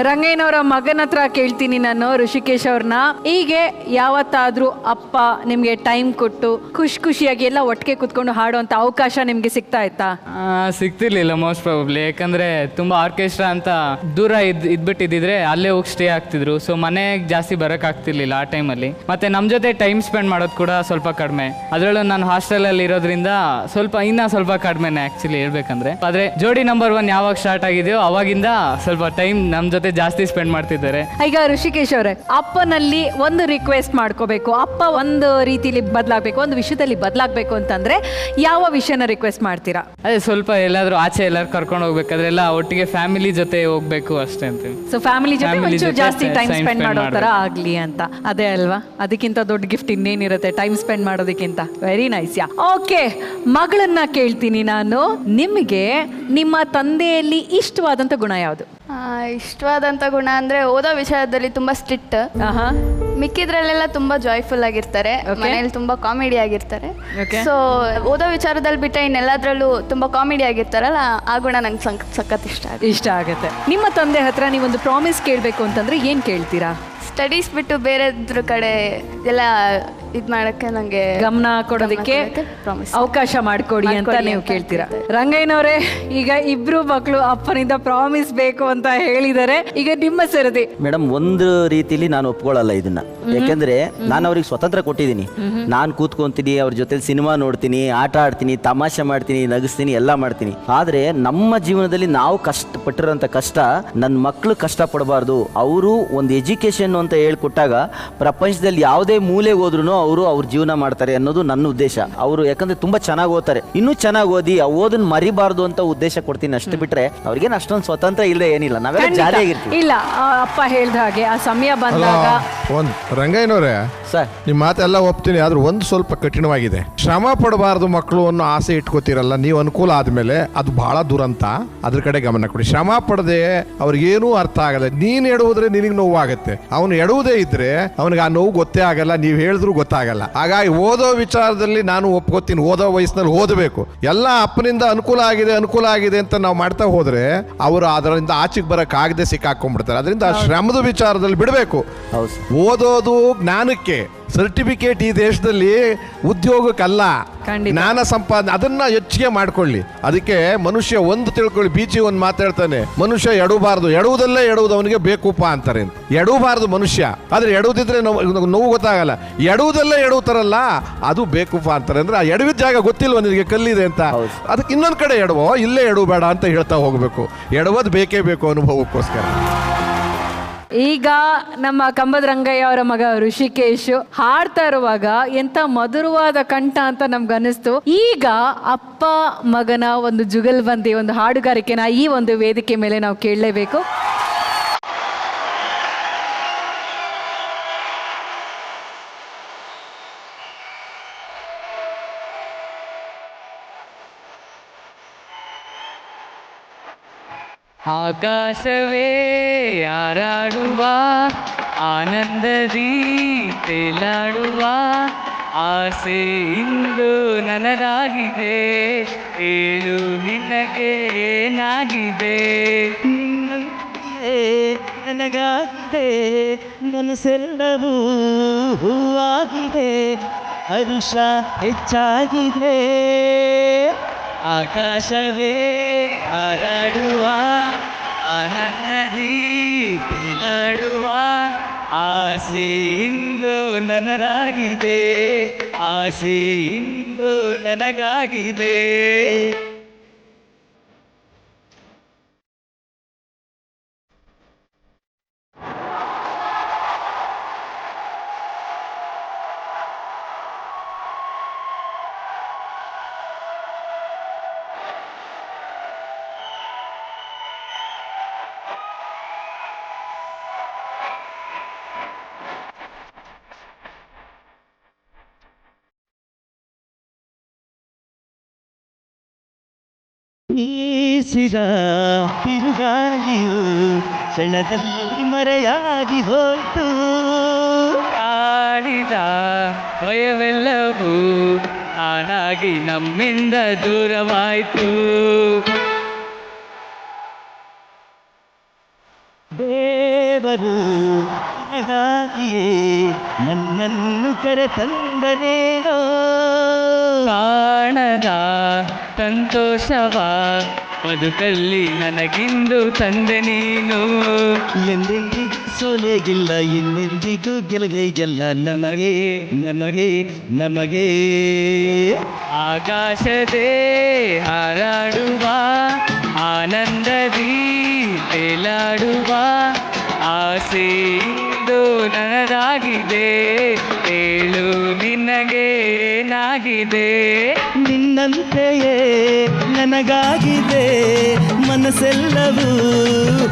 ರಂಗಯ್ಯನವರ ಮಗನ ಹತ್ರ ಕೇಳ್ತೀನಿ ನಾನು, ಋಷಿಕೇಶ್ ಅವ್ರನ್ನ. ಹೀಗೆ ಯಾವತ್ತಾದ್ರೂ ಅಪ್ಪ ನಿಮ್ಗೆ ಟೈಮ್ ಕೊಟ್ಟು ಖುಷಿಯಾಗಿ ಎಲ್ಲ ಒಟ್ಟಿಗೆ ಕುತ್ಕೊಂಡು ಹಾಡುವಂತ ಅವಕಾಶ ನಿಮ್ಗೆ ಸಿಗ್ತಾ ಇತ್ತಾ? ಸಿಗ್ತಿರ್ಲಿಲ್ಲ ಮೋಸ್ಟ್ ಪ್ರಾಬಬ್ಲಿ, ಯಾಕಂದ್ರೆ ತುಂಬಾ ಆರ್ಕೆಸ್ಟ್ರಾ ಅಂತ ದೂರ ಇದ್ಬಿಟ್ಟಿದ್ರೆ ಅಲ್ಲೇ ಹೋಗಿ ಸ್ಟೇ ಆಗ್ತಿದ್ರು. ಸೊ ಮನೆಗೆ ಜಾಸ್ತಿ ಬರಕ್ ಆಗ್ತಿರ್ಲಿಲ್ಲ ಆ ಟೈಮಲ್ಲಿ. ಮತ್ತೆ ನಮ್ಮ ಜೊತೆ ಟೈಮ್ ಸ್ಪೆಂಡ್ ಮಾಡೋದು ಕೂಡ ಸ್ವಲ್ಪ ಕಡಿಮೆ. ಅದರಲ್ಲೂ ನಾನು ಹಾಸ್ಟೆಲಲ್ಲಿ ಇರೋದ್ರಿಂದ ಸ್ವಲ್ಪ ಕಡಿಮೆನೆ ಆ್ಯಕ್ಚುಲಿ ಹೇಳ್ಬೇಕಂದ್ರೆ. ಆದರೆ ಜೋಡಿ ನಂಬರ್ 1 ಯಾವಾಗ ಸ್ಟಾರ್ಟ್ ಆಗಿದೆಯೋ ಅವಾಗಿಂದ ಸ್ವಲ್ಪ ಟೈಮ್ ನಮ್ಮ ಜೊತೆ ಜಾಸ್ತಿ ಸ್ಪೆಂಡ್ ಮಾಡ್ತಿದ್ದಾರೆ. ಈಗ ಋಷಿಕೇಶ್ ಅವರೇ, ಅಪ್ಪನಲ್ಲಿ ಒಂದು ರಿಕ್ವೆಸ್ಟ್ ಮಾಡ್ಕೋಬೇಕು, ಅಪ್ಪ ಒಂದು ರೀತಿಲಿ ಬದಲಾಗಬೇಕು, ಒಂದು ವಿಷಯದಲ್ಲಿ ಬದಲಾಗಬೇಕು ಅಂತಂದ್ರೆ ಯಾವ ವಿಷಯನ ರಿಕ್ವೆಸ್ಟ್ ಮಾಡ್ತೀರಾ? ಅದೇ ಸ್ವಲ್ಪ ಎಲ್ಲಾದ್ರೂ ಆಚೆ ಎಲ್ಲರೂ ಕರ್ಕೊಂಡು ಹೋಗ್ಬೇಕಾದ್ರೆ ಎಲ್ಲ ಒಟ್ಟಿಗೆ ಫ್ಯಾಮಿಲಿ ಜೊತೆ ಹೋಗ್ಬೇಕು ಅಷ್ಟೇ ಅಂತೀವಿ. ಸೊ ಫ್ಯಾಮಿಲಿ ಜೊತೆ ಜಾಸ್ತಿ ಟೈಮ್ ಸ್ಪೆಂಡ್ ಮಾಡೋ ಥರ ಆಗಲಿ ಅಂತ. ಅದೇ ಅಲ್ವಾ, ಅದಕ್ಕಿಂತ ದೊಡ್ಡ ಗಿಫ್ಟ್ ಇನ್ನೇನಿರುತ್ತೆ ಟೈಮ್ ಸ್ಪೆಂಡ್ ಮಾಡೋದಕ್ಕಿಂತ. Very nice. ಯಾ ಓಕೆ, ಮಗಳನ್ನ ಕೇಳ್ತೀನಿ ನಾನು. ನಿಮಗೆ ನಿಮ್ಮ ತಂದೆಯಲ್ಲಿ ಇಷ್ಟವಾದಂತ ಗುಣ ಯಾವುದು? ಇಷ್ಟವಾದಂಥ ಗುಣ ಅಂದರೆ ಓದೋ ವಿಷಯದಲ್ಲಿ ತುಂಬ ಸ್ಟ್ರಿಕ್ಟ್, ಮಿಕ್ಕಿದ್ರಲ್ಲೆಲ್ಲ ತುಂಬ ಜಾಯ್ಫುಲ್ ಆಗಿರ್ತಾರೆ, ಮನೇಲಿ ತುಂಬ ಕಾಮಿಡಿ ಆಗಿರ್ತಾರೆ. ಸೊ ಓದೋ ವಿಚಾರದಲ್ಲಿ ಬಿಟ್ಟರೆ ಇನ್ನೆಲ್ಲದ್ರಲ್ಲೂ ತುಂಬ ಕಾಮಿಡಿ ಆಗಿರ್ತಾರಲ್ಲ, ಆ ಗುಣ ನಂಗೆ ಸಖತ್ ಇಷ್ಟ ಆಗುತ್ತೆ. ನಿಮ್ಮ ತಂದೆ ಹತ್ರ ನೀವೊಂದು ಪ್ರಾಮಿಸ್ ಕೇಳಬೇಕು ಅಂತಂದ್ರೆ ಏನು ಕೇಳ್ತೀರಾ? ಸ್ಟಡೀಸ್ ಬಿಟ್ಟು ಬೇರೆದ್ರ ಕಡೆ ಎಲ್ಲ ಇದು ಮಾಡೋಕ್ಕೆ ನನಗೆ ಗಮನ ಕೊಡೋದಕ್ಕೆ ಅವಕಾಶ ಮಾಡಿಕೊಡಿ ಅಂತ ನೀವು ಕೇಳ್ತೀರಾ. ರಂಗಯ್ಯನವರೇ, ಈಗ ಇಬ್ರು ಮಕ್ಕಳು ಅಪ್ಪನಿಂದ ಪ್ರಾಮಿಸ್ ಬೇಕು ಅಂತ ಹೇಳಿದ್ದಾರೆ. ಈಗ ನಿಮ್ಮ ಸರದಿ. ಮೇಡಮ್, ಒಂದು ರೀತಿಲಿ ನಾನು ಒಪ್ಕೊಳ್ಳಲ್ಲ ಇದನ್ನ. ಯಾಕೆಂದ್ರೆ ನಾನು ಅವ್ರಿಗೆ ಸ್ವತಂತ್ರ ಕೊಟ್ಟಿದ್ದೀನಿ. ನಾನು ಕೂತ್ಕೊಂತೀನಿ, ಅವ್ರ ಜೊತೆ ಸಿನಿಮಾ ನೋಡ್ತೀನಿ, ಆಟ ಆಡ್ತೀನಿ, ತಮಾಷೆ ಮಾಡ್ತೀನಿ, ನಗಿಸ್ತೀನಿ, ಎಲ್ಲ ಮಾಡ್ತೀನಿ. ಆದ್ರೆ ನಮ್ಮ ಜೀವನದಲ್ಲಿ ನಾವು ಕಷ್ಟಪಟ್ಟಿರೋಂಥ ಕಷ್ಟ ನನ್ನ ಮಕ್ಕಳು ಕಷ್ಟಪಡಬಾರ್ದು. ಅವರು ಒಂದು ಎಜುಕೇಶನ್ ಅಂತ ಹೇಳ್ಕೊಟ್ಟಾಗ ಪ್ರಪಂಚದಲ್ಲಿ ಯಾವುದೇ ಮೂಲೆಗೆ ಹೋದ್ರೂ ಅವರು ಅವ್ರ ಜೀವನ ಮಾಡ್ತಾರೆ ಅನ್ನೋದು ನನ್ನ ಉದ್ದೇಶ. ಅವರು ಯಾಕಂದ್ರೆ ತುಂಬಾ ಚೆನ್ನಾಗಿ ಓದ್ತಾರೆ, ಇನ್ನೂ ಚೆನ್ನಾಗಿ ಓದಿ ಆ ಓದನ್ನ ಮರಿಬಾರ್ದು ಅಂತ ಉದ್ದೇಶ ಕೊಡ್ತೀನಿ. ಅಷ್ಟು ಬಿಟ್ರೆ ಅವ್ರಿಗೇನು ಅಷ್ಟೊಂದು ಸ್ವತಂತ್ರ ಇಲ್ಲದೆ ಏನಿಲ್ಲ, ನಾವೆಲ್ಲ ಜಾರಿಯಾಗಿರ್ತೀವಿ. ಇಲ್ಲ, ಅಪ್ಪ ಹೇಳ್ದ ಹಾಗೆ ಆ ಸಮಯ ಬಂದಾಗ. ಒಂದು ರಂಗಯ್ಯನವರೇ ಸರ್, ನಿಮ್ಮ ಮಾತೆಲ್ಲ ಒಪ್ತೀನಿ, ಆದ್ರೂ ಒಂದು ಸ್ವಲ್ಪ ಕಠಿಣವಾಗಿದೆ. ಶ್ರಮ ಪಡಬಾರ್ದು ಮಕ್ಕಳು ಅನ್ನೋ ಆಸೆ ಇಟ್ಕೋತಿರಲ್ಲ ನೀವು, ಅನುಕೂಲ ಆದ್ಮೇಲೆ ಅದು ಬಹಳ ದುರಂತ. ಅದ್ರ ಕಡೆ ಗಮನ ಕೊಡಿ. ಶ್ರಮ ಪಡದೆ ಅವ್ರಿಗೇನೂ ಅರ್ಥ ಆಗಲ್ಲ. ನೀನ್ ಎಡುವುದ್ರೆ ನಿನಗೆ ನೋವಾಗುತ್ತೆ, ಅವನು ಎಡುವುದೇ ಇದ್ರೆ ಅವನಿಗೆ ಆ ನೋವು ಗೊತ್ತೇ ಆಗಲ್ಲ, ನೀವು ಹೇಳಿದ್ರು ಗೊತ್ತಾಗಲ್ಲ. ಹಾಗಾಗಿ ಓದೋ ವಿಚಾರದಲ್ಲಿ ನಾನು ಒಪ್ಕೋತೀನಿ, ಓದೋ ವಯಸ್ಸಿನಲ್ಲಿ ಓದಬೇಕು. ಎಲ್ಲ ಅಪ್ಪನಿಂದ ಅನುಕೂಲ ಆಗಿದೆ ಅಂತ ನಾವು ಮಾಡ್ತಾ ಹೋದ್ರೆ ಅವರು ಅದರಿಂದ ಆಚೆಗೆ ಬರಕ್ ಆಗದೆ ಸಿಕ್ಕಾಕೊಂಡ್ಬಿಡ್ತಾರೆ. ಅದರಿಂದ ಶ್ರಮದ ವಿಚಾರದಲ್ಲಿ ಬಿಡಬೇಕು. ಓದೋದು ಜ್ಞಾನಕ್ಕೆ, ಸರ್ಟಿಫಿಕೇಟ್ ಈ ದೇಶದಲ್ಲಿ ಉದ್ಯೋಗಕ್ಕಲ್ಲ, ಜ್ಞಾನ ಸಂಪಾದನೆ. ಅದನ್ನ ಹೆಚ್ಚಿಗೆ ಮಾಡ್ಕೊಳ್ಳಿ. ಅದಕ್ಕೆ ಮನುಷ್ಯ ಒಂದು ತಿಳ್ಕೊಳ್ಳಿ, ಬೀಚಿ ಒಂದು ಮಾತಾಡ್ತಾನೆ, ಮನುಷ್ಯ ಎಡಬಾರ್ದು, ಎಡುವುದಲ್ಲೇ ಎಡುವುದು ಅವನಿಗೆ ಬೇಕೂಪ ಅಂತಾರೆ. ಎಡಬಾರ್ದು ಮನುಷ್ಯ, ಆದ್ರೆ ಎಡುವುದಿದ್ರೆ ನೋವು ಗೊತ್ತಾಗಲ್ಲ. ಎಡುವುದಲ್ಲೇ ಎಡುತ್ತಾರಲ್ಲ, ಅದು ಬೇಕೂಪ ಅಂತಾರೆ. ಅಂದ್ರೆ ಆ ಎಡವಿದ ಜಾಗ ಗೊತ್ತಿಲ್ವ ನಿನಗೆ, ಕಲ್ಲಿದೆ ಅಂತ. ಅದಕ್ಕೆ ಇನ್ನೊಂದ್ ಕಡೆ ಎಡವೋ, ಇಲ್ಲೇ ಎಡಬೇಡ ಅಂತ ಹೇಳ್ತಾ ಹೋಗ್ಬೇಕು. ಎಡವೋದು ಬೇಕೇ ಬೇಕು ಅನುಭವಕ್ಕೋಸ್ಕರ. ಈಗ ನಮ್ಮ ಕಂಬದ ರಂಗಯ್ಯ ಅವರ ಮಗ ಋಷಿಕೇಶ್ ಹಾಡ್ತಾ ಇರುವಾಗ ಎಂತ ಮಧುರವಾದ ಕಂಠ ಅಂತ ನಮ್ಗನ್ನಿಸ್ತು. ಈಗ ಅಪ್ಪ ಮಗನ ಒಂದು ಜುಗಲ್ಬಂದಿ, ಒಂದು ಹಾಡುಗಾರಿಕೆನ ಈ ಒಂದು ವೇದಿಕೆ ಮೇಲೆ ನಾವು ಕೇಳಲೇಬೇಕು. ಆಕಾಶವೇ ಯಾರಾಡುವ, ಆನಂದದಿ ತೇಲಾಡುವ ಆಸೆ ಇಂದು ನನಗಾಗಿದೆ, ಏನು ನಿನಗೆ ಏನಾಗಿದೆ? ನನಗಾಗಿದೆ ಮನಸ್ಸೆಲ್ಲವೂ ಹೂವಾಗಿದೆ, ಹರುಷ ಹೆಚ್ಚಾಗಿದೆ. ಆಕಾಶವೇ ಹಾರಾಡುವ, ಆನಂದದಿ ತೇಲಾಡುವ ಆಸೆ ಇಂದು ನನಗಾಗಿದೆ, ಆಸೆ ಇಂದು ನನಗಾಗಿದೆ. ಬೀಸಿದ ಬಿರುಗಾಳಿಯು ಸೆಳೆದಲ್ಲಿ ಮರೆಯಾಗಿ ಹೋಯ್ತು. ಆಡಿದ ಭಯವೆಲ್ಲವೂ ಆನಾಗಿ ನಮ್ಮಿಂದ ದೂರವಾಯಿತು. ದೇವರು ನನಗಾಗಿಯೇ ನನ್ನನ್ನು ಕರೆತಂದರೇನೋ. ಕಾಣದ ಸಂತೋಷವ ಬದುಕಲ್ಲಿ ನನಗಿಂದು ತಂದೆ ನೀನು. ಎಂದೆಂದಿಗೂ ಸೋಲೆಗಿಲ್ಲ, ಇನ್ನೆಂದಿಗೂ ಗೆಲುವೆಗಿಲ್ಲ ನಮಗೆ ನಮಗೆ ನಮಗೆ. ಆಕಾಶದೇ ಹಾರಾಡುವ ಆನಂದದಿ ತೇಲಾಡುವ ಆಸೆ ಇಂದು ನನದಾಗಿದೆ. ಹೇಳು ನಿನಗೆ ಏನಾಗಿದೆ? ನಿನ್ನಂತೆಯೇ ನನಗಾಗಿದೆ, ಮನಸ್ಸೆಲ್ಲವೂ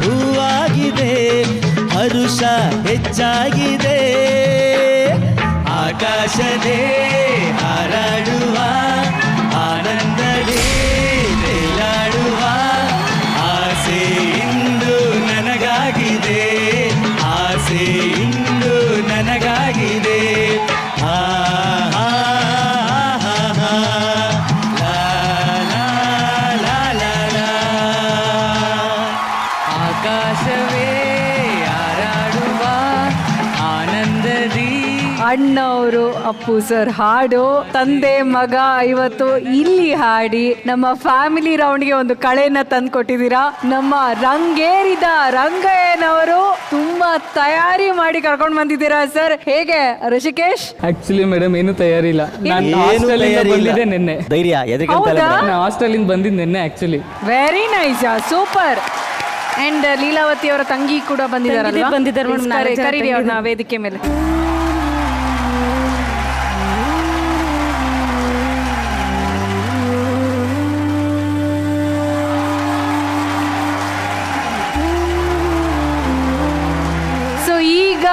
ಹೂವಾಗಿದೆ, ಹರುಷ ಹೆಚ್ಚಾಗಿದೆ. ಆಕಾಶದೇ ಹಾರಾಡುವ ಆನಂದದೇ ತೇಲಾಡುವ ಆಸೆ ಇಂದು ನನಗಾಗಿದೆ, ಆಸೆ ಇಂದು ನನಗಾಗಿದೆ. ಆ ಆ, ಆ, ಆ, ಲಾ, ಲಾ, ಲಾ, ಲಾ, ಲಾ. ಆಕಾಶವೇ ಹಾರಾಡುವ ಆನಂದದಿ. ಅಣ್ಣವರು ಅಪ್ಪು ಸರ್ ಹಾಡು ತಂದೆ ಮಗ ಇವತ್ತು ಇಲ್ಲಿ ಹಾಡಿ ನಮ್ಮ ಫ್ಯಾಮಿಲಿ ರೌಂಡ್ಗೆ ಒಂದು ಕಳೆನ ತಂದು ಕೊಟ್ಟಿದ್ದೀರಾ. ನಮ್ಮ ರಂಗೇರಿದ ರಂಗಯ್ಯನವರು ತುಂಬಾ ತಯಾರಿ ಮಾಡಿ ಕರ್ಕೊಂಡು ಬಂದಿದ್ದೀರಾ ಸರ್. ಹೇಗೆ ಋಷಿಕೇಶ್? ಆಕ್ಚುಲಿ ಮೇಡಮ್ ಏನು ತಯಾರಿ ಇಲ್ಲ. ನಾನು ಹಾಸ್ಟೆಲಿಂದ ಬಂದಿದ್ದೆ ನಿನ್ನೆ. ನಾನು ಹಾಸ್ಟೆಲಿಂದ ಬಂದಿದ್ದು ನಿನ್ನೆ actually. Very nice, super. And Leelavathi ಅವರ ತಂಗಿ ಕೂಡ ಬಂದಿದ್ದಾರೆ. ಕರೀರಿ ಅವ್ರನ್ನ ವೇದಿಕೆ ಮೇಲೆ. ಈಗ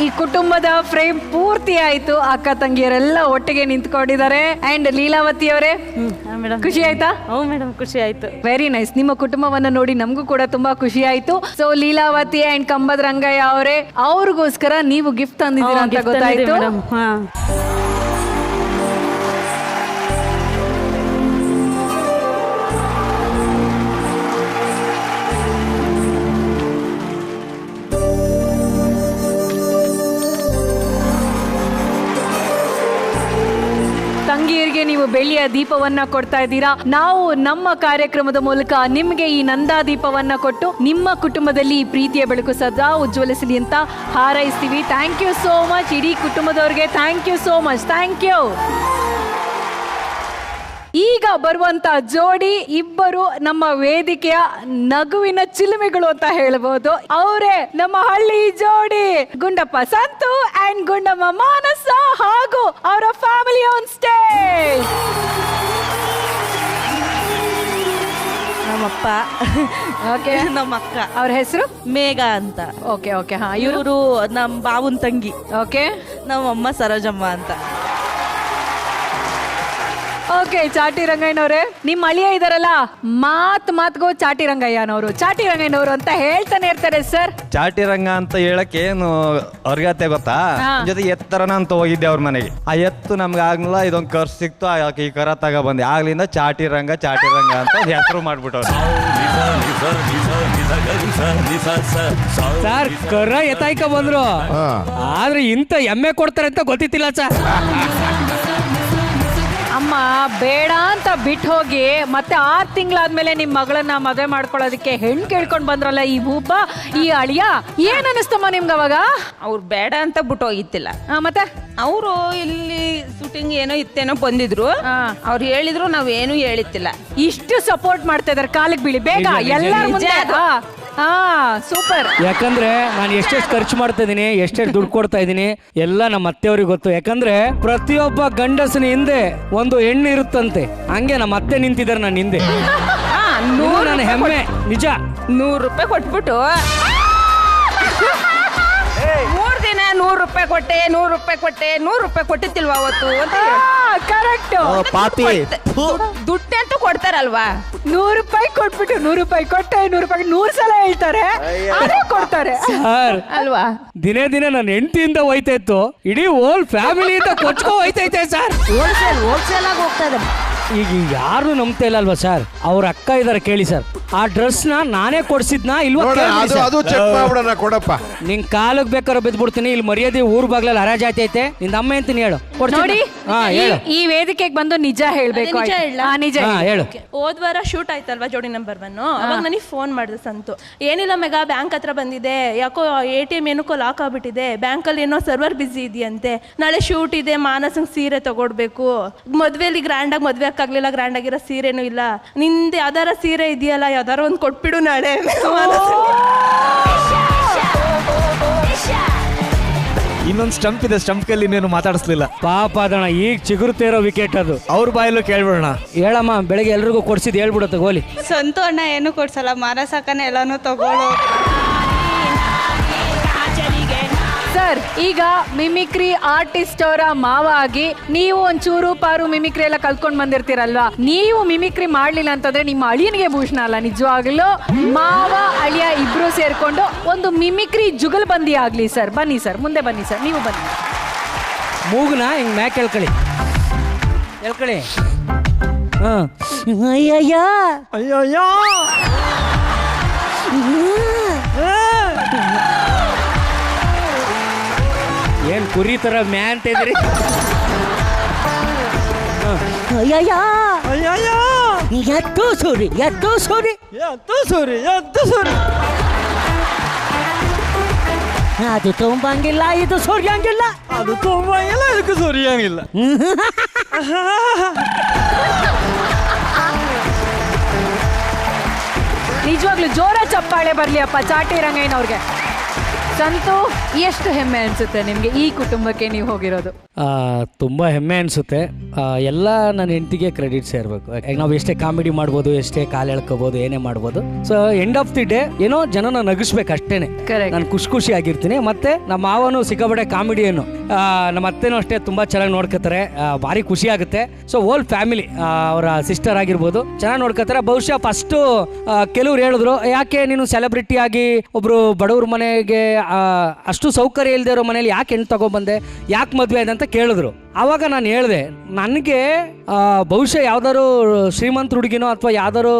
ಈ ಕುಟುಂಬದ ಫ್ರೇಮ್ ಪೂರ್ತಿ ಆಯ್ತು. ಅಕ್ಕ ತಂಗಿಯರೆಲ್ಲ ಒಟ್ಟಿಗೆ ನಿಂತ್ಕೊಂಡಿದ್ದಾರೆ. ಅಂಡ್ ಲೀಲಾವತಿ ಅವರೇ, ಖುಷಿ ಆಯ್ತಾ? ಹೌದು ಮೇಡಮ್, ಖುಷಿ ಆಯ್ತು. Very nice. ನಿಮ್ಮ ಕುಟುಂಬವನ್ನ ನೋಡಿ ನಮಗೂ ಕೂಡ ತುಂಬಾ ಖುಷಿ ಆಯ್ತು. ಸೊ ಲೀಲಾವತಿ ಅಂಡ್ ಕಂಬದ ರಂಗಯ್ಯ ಅವರೇ, ಅವ್ರಿಗೋಸ್ಕರ ನೀವು ಗಿಫ್ಟ್ ತಂದಿದ್ದೀರಾ ಅಂತ ಗೊತ್ತಾಯ್ತು. ತಂಗಿಯರಿಗೆ ನೀವು ಬೆಳ್ಳಿಯ ದೀಪವನ್ನ ಕೊಡ್ತಾ ಇದ್ದೀರಾ. ನಾವು ನಮ್ಮ ಕಾರ್ಯಕ್ರಮದ ಮೂಲಕ ನಿಮ್ಗೆ ಈ ನಂದಾ ದೀಪವನ್ನ ಕೊಟ್ಟು ನಿಮ್ಮ ಕುಟುಂಬದಲ್ಲಿ ಈ ಪ್ರೀತಿಯ ಬೆಳಕು ಸದಾ ಉಜ್ವಲಿಸಲಿ ಅಂತ ಹಾರೈಸ್ತೀವಿ. Thank you so much. ಇಡೀ ಕುಟುಂಬದವ್ರಿಗೆ thank you so much. Thank you. ಈಗ ಬರುವಂತ ಜೋಡಿ ಇಬ್ಬರು ನಮ್ಮ ವೇದಿಕೆಯ ನಗುವಿನ ಚಿಲುಮೆಗಳು ಅಂತ ಹೇಳಬಹುದು. ಅವರೇ ನಮ್ಮ ಹಳ್ಳಿ ಜೋಡಿ ಗುಂಡಪ್ಪ ಸಂತು ಅಂಡ್ ಗುಂಡಮ್ಮ ಮಾನಸ ಹಾಗೂ ಅವರ ಫ್ಯಾಮಿಲಿ ಆನ್ ಸ್ಟೇಜ್. ನಮ್ಮಪ್ಪ, ಓಕೆ, ನಮ್ಮ ಅಕ್ಕ, ಅವ್ರ ಹೆಸರು ಮೇಘ ಅಂತ. ಓಕೆ ಓಕೆ, ಹಾ. ಇವರು ನಮ್ಮ ಬಾವನ್ ತಂಗಿ. ಓಕೆ, ನಮ್ಮಮ್ಮ ಸರೋಜಮ್ಮ ಅಂತ. ಓಕೆ, ಚಾಟಿ ರಂಗಯ್ಯನವ್ರೆ, ನಿಮ್ಮ ಅಳಿಯ ಇದಾರಲ್ಲ, ಮಾತ್ಗೂ ಚಾಟಿ ರಂಗಯ್ಯನವರು ಚಾಟಿ ರಂಗಯ್ಯನವರು ಅಂತ ಹೇಳ್ತಾನೆ ಇರ್ತಾರೆ ಸರ್. ಚಾಟಿ ರಂಗ ಅಂತ ಹೇಳಕ್ಕೆ ಏನು ಅವ್ರಿಗತ್ತೆ ಗೊತ್ತಾ? ಜೊತೆ ಎತ್ತರನ ಅಂತ ಹೋಗಿದ್ದೆ ಅವ್ರ ಮನೆಗೆ. ಆ ಎತ್ತು ನಮ್ಗೆ ಆಗ್ಲಿಲ್ಲ, ಇದೊಂದು ಕರ್ ಸಿಕ್ತು, ಈ ಕರ ತಗ ಬಂದೆ. ಆಗ್ಲಿಂದ ಚಾಟಿ ರಂಗ ಅಂತ ಹೆಸರು ಮಾಡ್ಬಿಟ್ಟವ್ರು. ಸರ್, ಕರ ಎತ್ತಾಯ್ಕ ಬಂದ್ರು, ಆದ್ರೆ ಇಂತ ಎಮ್ಮೆ ಕೊಡ್ತಾರೆ ಅಂತ ಗೊತ್ತಿತ್ತಿಲ್ಲ ಸರ್. ಅಮ್ಮ ಬೇಡ ಅಂತ ಬಿಟ್ಟು ಹೋಗಿ ಮತ್ತೆ 6 ತಿಂಗಳಾದ್ಮೇಲೆ ನಿಮ್ ಮಗಳನ್ನ ಮದುವೆ ಮಾಡ್ಕೊಳ್ಳೋದಕ್ಕೆ ಹೆಣ್ಣು ಕೇಳ್ಕೊಂಡ್ ಬಂದ್ರಲ್ಲ ಈ ಭೂಪ, ಈ ಅಳಿಯ, ಏನ್ ಅನಿಸ್ತಮ್ಮ ನಿಮ್ಗೆ ಅವಾಗ? ಅವ್ರು ಬೇಡ ಅಂತ ಬಿಟ್ಟು ಹೋಗಿತ್ತಿಲ್ಲ. ಮತ್ತೆ ಅವರು ಇಲ್ಲಿ ಶೂಟಿಂಗ್ ಏನೋ ಇತ್ತೇನೋ ಬಂದಿದ್ರು, ಅವ್ರು ಹೇಳಿದ್ರು, ನಾವೇನು ಹೇಳಿತ್ತಿಲ್ಲ. ಇಷ್ಟು ಸಪೋರ್ಟ್ ಮಾಡ್ತಾ ಇದಾರೆ, ಕಾಲಿಗೆ ಬೀಳಿ ಬೇಗ ಎಲ್ಲರ ಮುಂದೆ. ಸೂಪರ್. ಯಾಕಂದ್ರೆ ನಾನು ಎಷ್ಟೆಷ್ಟು ಖರ್ಚು ಮಾಡ್ತಾ ಇದೀನಿ, ಎಷ್ಟೆಷ್ಟು ದುಡ್ಡು ಕೊಡ್ತಾ ಇದೀನಿ ಎಲ್ಲ ನಮ್ಮ ಅತ್ತೆಯವ್ರಿಗೆ ಗೊತ್ತು. ಯಾಕಂದ್ರೆ ಪ್ರತಿಯೊಬ್ಬ ಗಂಡಸನ ಹಿಂದೆ ಒಂದು ಹೆಣ್ಣು ಇರುತ್ತಂತೆ, ಹಂಗೆ ನಮ್ಮ ಅತ್ತೆ ನಿಂತಿದ್ದಾರೆ ನನ್ನ ಹಿಂದೆ. ನನ್ನ ಹೆಮ್ಮೆ ನಿಜ. 100 ರೂಪಾಯಿ ಕೊಟ್ಬಿಟ್ಟು 3 ದಿನ 100 ರೂಪಾಯಿ ಕೊಟ್ಟೆ 100 ರೂಪಾಯಿ ಕೊಟ್ಟೆ 100 ರೂಪಾಯಿ ಕೊಟ್ಟಿತ್ತಿಲ್ವಾ ಅವತ್ತು ಅಂತ ಕರೆಕ್ಟ್. ಪಾಪಿ ದುಡ್ಡಂತೂ ಕೊಡ್ತಾರಲ್ವಾ? 100 ರೂಪಾಯಿ ಕೊಟ್ಬಿಟ್ಟು 100 ರೂಪಾಯಿ ಕೊಟ್ಟೆ 100 ರೂಪಾಯಿ 100 ಸಲ ಹೇಳ್ತಾರೆ, ಅದೇ ಕೊಡ್ತಾರೆ ಸರ್ ಅಲ್ವಾ? ದಿನೇ ದಿನೇ ನನ್ನ ಹೆಂಡತಿಯಿಂದ ಹೋಯ್ತಾ ಇತ್ತು, ಇಡೀ ಹೋಲ್ ಫ್ಯಾಮಿಲಿಯಿಂದ ಕೊಚ್ಕೋ ಹೋಯ್ತೈತೆ ಸರ್. ಹೋಲ್ಸೇಲ್ ಆಗಿ ಹೋಗ್ತಾ ಇದೆ. ಈಗ ಯಾರು ನಂಬ್ತಾ ಇಲ್ಲ ಅಲ್ವಾ ಸರ್? ಅವ್ರ ಅಕ್ಕ ಇದಾರೆ ಕೇಳಿ ಸರ್, ಆ ಡ್ರೆಸ್ ನಾನೇ ಕೊಡ್ಸಿದ್ನಾ ಇಲ್ವಾ? ಅದು ಚೆಕ್ ಮಾಡ್ಬಿಡೋಣ ಕೊಡಪ್ಪ. ನಿನ್ ಕಾಲಕ್ ಬೇಕಾದ್ರೆ ಬಿದ್ಬಿಡ್ತೀನಿ. ಇಲ್ಲಿ ಮರ್ಯಾದೆ ಊರ್ ಬಾಗ್ಲಲ್ಲಿ ಹರಾಜಾಯ್ತೈತೆ. ನಿಂದ ಅಮ್ಮ ಅಂತೀನಿ ಹೇಳು. ನೋಡಿ ಹೇಳು. ಈ ವೇದಿಕೆಗೆ ಬಂದು ನಿಜ ಹೇಳ್ಬೇಕು. ನಿಜ ಹೇಳು. ಹೋದ್ ವಾರ ಶೂಟ್ ಆಯ್ತಲ್ವಾ ಜೋಡಿ ನಂಬರ್ 1, ಅವಾಗ ನನಗೆ ಫೋನ್ ಮಾಡಿದೆ ಸಂತು. ಏನಿಲ್ಲ ಮೆಗಾ, ಬ್ಯಾಂಕ್ ಹತ್ರ ಬಂದಿದೆ, ಯಾಕೋ ATM ಏನಕ್ಕೋ ಲಾಕ್ ಆಗ್ಬಿಟ್ಟಿದೆ, ಬ್ಯಾಂಕಲ್ಲಿ ಏನೋ ಸರ್ವರ್ ಬಿಸಿ ಇದೆಯಂತೆ, ನಾಳೆ ಶೂಟ್ ಇದೆ, ಮಾನಸಂಗ್ ಸೀರೆ ತಗೊಡ್ಬೇಕು, ಮದ್ವೆಲಿ ಗ್ರ್ಯಾಂಡಾಗಿ ಮದ್ವೆ ಆಗ್ಲಿಲ್ಲ, ಗ್ರ್ಯಾಂಡ್ ಆಗಿರೋ ಸೀರೆನೂ ಇಲ್ಲ, ನಿಂದ ಯಾವ್ದಾರ ಸೀರೆ ಇದೆಯಲ್ಲ ಯಾವ್ದಾರ ಒಂದು ಕೊಟ್ಬಿಡು ನಾಳೆ. ಇನ್ನೊಂದು ಸ್ಟಂಪ್ ಇದೆ, ಸ್ಟಂಪ್ ಕಲ್ಲಿ ನೀನು ಮಾತಾಡಿಸ್ಲಿಲ್ಲ. ಪಾಪ ಅದಣ್ಣ, ಈಗ ಚಿಗುರುತ್ತೇ ಇರೋ ವಿಕೆಟ್ ಅದು. ಅವ್ರ ಬಾಯಲ್ಲೂ ಕೇಳ್ಬಿಡೋಣ. ಹೇಳಮ್ಮ, ಬೆಳಗ್ಗೆ ಎಲ್ರಿಗೂ ಕೊಡ್ಸಿದ್ ಹೇಳ್ಬಿಡತ್ತೆ ಗೋಲಿ. ಸಂತು ಅಣ್ಣ ಏನು ಕೊಡ್ಸಲ್ಲ, ಮಾನಸಕ್ಕನೆ ಎಲ್ಲಾನು ತಗೊಳ್ಳೋ. ಸರ್, ಈಗ ಮಿಮಿಕ್ರಿ ಆರ್ಟಿಸ್ಟ್ ಅವರ ಮಾವ ಆಗಿ ನೀವು ಒಂಚೂರು ಪಾರು ಮಿಮಿಕ್ರಿ ಎಲ್ಲ ಕಲ್ತ್ಕೊಂಡ್ ಬಂದಿರ್ತೀರಲ್ವಾ, ನೀವು ಮಿಮಿಕ್ರಿ ಮಾಡ್ಲಿಲ್ಲ ಅಂತಂದ್ರೆ ನಿಮ್ಮ ಅಳಿಯನಿಗೆ ಭೂಷಣ ಅಲ್ಲ. ನಿಜವಾಗ್ಲೂ ಮಾವ ಅಳಿಯ ಇಬ್ರು ಸೇರ್ಕೊಂಡು ಒಂದು ಮಿಮಿಕ್ರಿ ಜುಗಲ್ಬಂದಿ ಆಗ್ಲಿ ಸರ್. ಬನ್ನಿ ಸರ್, ಮುಂದೆ ಬನ್ನಿ ಸರ್, ನೀವು ಬನ್ನಿ. ಮೂಗ್ನ ಹಿಂಗ್ ಮ್ಯಾಕ್ ಹೇಳ್ಕೊಳ್ಳಿ. ಏನ್ ಕುರಿ ತರ ಮ್ಯಾ ಅಂತ ಇದ್ರಿ? ಎದ್ದು ಸೂರಿ ಅದು ತೊಂಬಂಗಿಲ್ಲ, ಇದು ಸೂರ್ಯಂಗಿಲ್ಲ, ಅದು ತೊಂಬಂಗಿಲ್ಲ, ಅದಕ್ಕೆ ಸರಿಯಂಗಿಲ್ಲ. ನಿಜವಾಗ್ಲೂ ಜೋರ ಚಪ್ಪಾಳೆ ಬರ್ಲಿ ಅಪ್ಪ ಚಾಟಿ ರಂಗಯ್ಯನವ್ರಿಗೆ. ಸಂತು, ಎಷ್ಟು ಹೆಮ್ಮೆ ಅನ್ಸುತ್ತೆ ನಿಮ್ಗೆ ಈ ಕುಟುಂಬಕ್ಕೆ ನೀವು ಹೋಗಿರೋದು? ತುಂಬ ಹೆಮ್ಮೆ ಅನಿಸುತ್ತೆ. ಎಲ್ಲ ನನ್ನ ಹೆಂಡತಿಗೆ ಕ್ರೆಡಿಟ್ ಸೇರಬೇಕು. ನಾವು ಎಷ್ಟೇ ಕಾಮಿಡಿ ಮಾಡ್ಬೋದು, ಎಷ್ಟೇ ಕಾಲು ಎಳ್ಕೋಬೋದು, ಏನೇ ಮಾಡ್ಬೋದು, so end of the day ಏನೋ ಜನನ ನಗಿಸ್ಬೇಕು ಅಷ್ಟೇನೆ. ನಾನು ಖುಷಿ ಆಗಿರ್ತೀನಿ. ಮತ್ತೆ ನಮ್ಮ ಮಾವನು ಸಿಕ್ಕಾಬಡೆ ಕಾಮಿಡಿಯನ್ನು, ನಮ್ಮ ಅತ್ತೆನೂ ಅಷ್ಟೇ ತುಂಬ ಚೆನ್ನಾಗಿ ನೋಡ್ಕೋತಾರೆ, ಭಾರಿ ಖುಷಿ ಆಗುತ್ತೆ. ಸೊ ಹೋಲ್ ಫ್ಯಾಮಿಲಿ, ಅವರ ಸಿಸ್ಟರ್ ಆಗಿರ್ಬೋದು ಚೆನ್ನಾಗಿ ನೋಡ್ಕೋತಾರೆ. ಬಹುಶಃ ಫಸ್ಟು ಕೆಲವ್ರು ಹೇಳಿದ್ರು, ಯಾಕೆ ನೀನು ಸೆಲೆಬ್ರಿಟಿ ಆಗಿ ಒಬ್ರು ಬಡವ್ರ ಮನೆಗೆ ಅಷ್ಟು ಸೌಕರ್ಯ ಇಲ್ಲದೆ ಇರೋ ಮನೇಲಿ ಯಾಕೆ ಹೆಣ್ಣು ತಗೊಬಂದೆ, ಯಾಕೆ ಮದುವೆ ಆಯ್ತು ಅಂತ ಕೇಳಿದ್ರು. ಆವಾಗ ನಾನು ಹೇಳಿದೆ, ನನಗೆ ಬಹುಶಃ ಯಾವ್ದಾದ್ರು ಶ್ರೀಮಂತ ಹುಡುಗಿನೋ ಅಥವಾ ಯಾವ್ದಾದ್ರು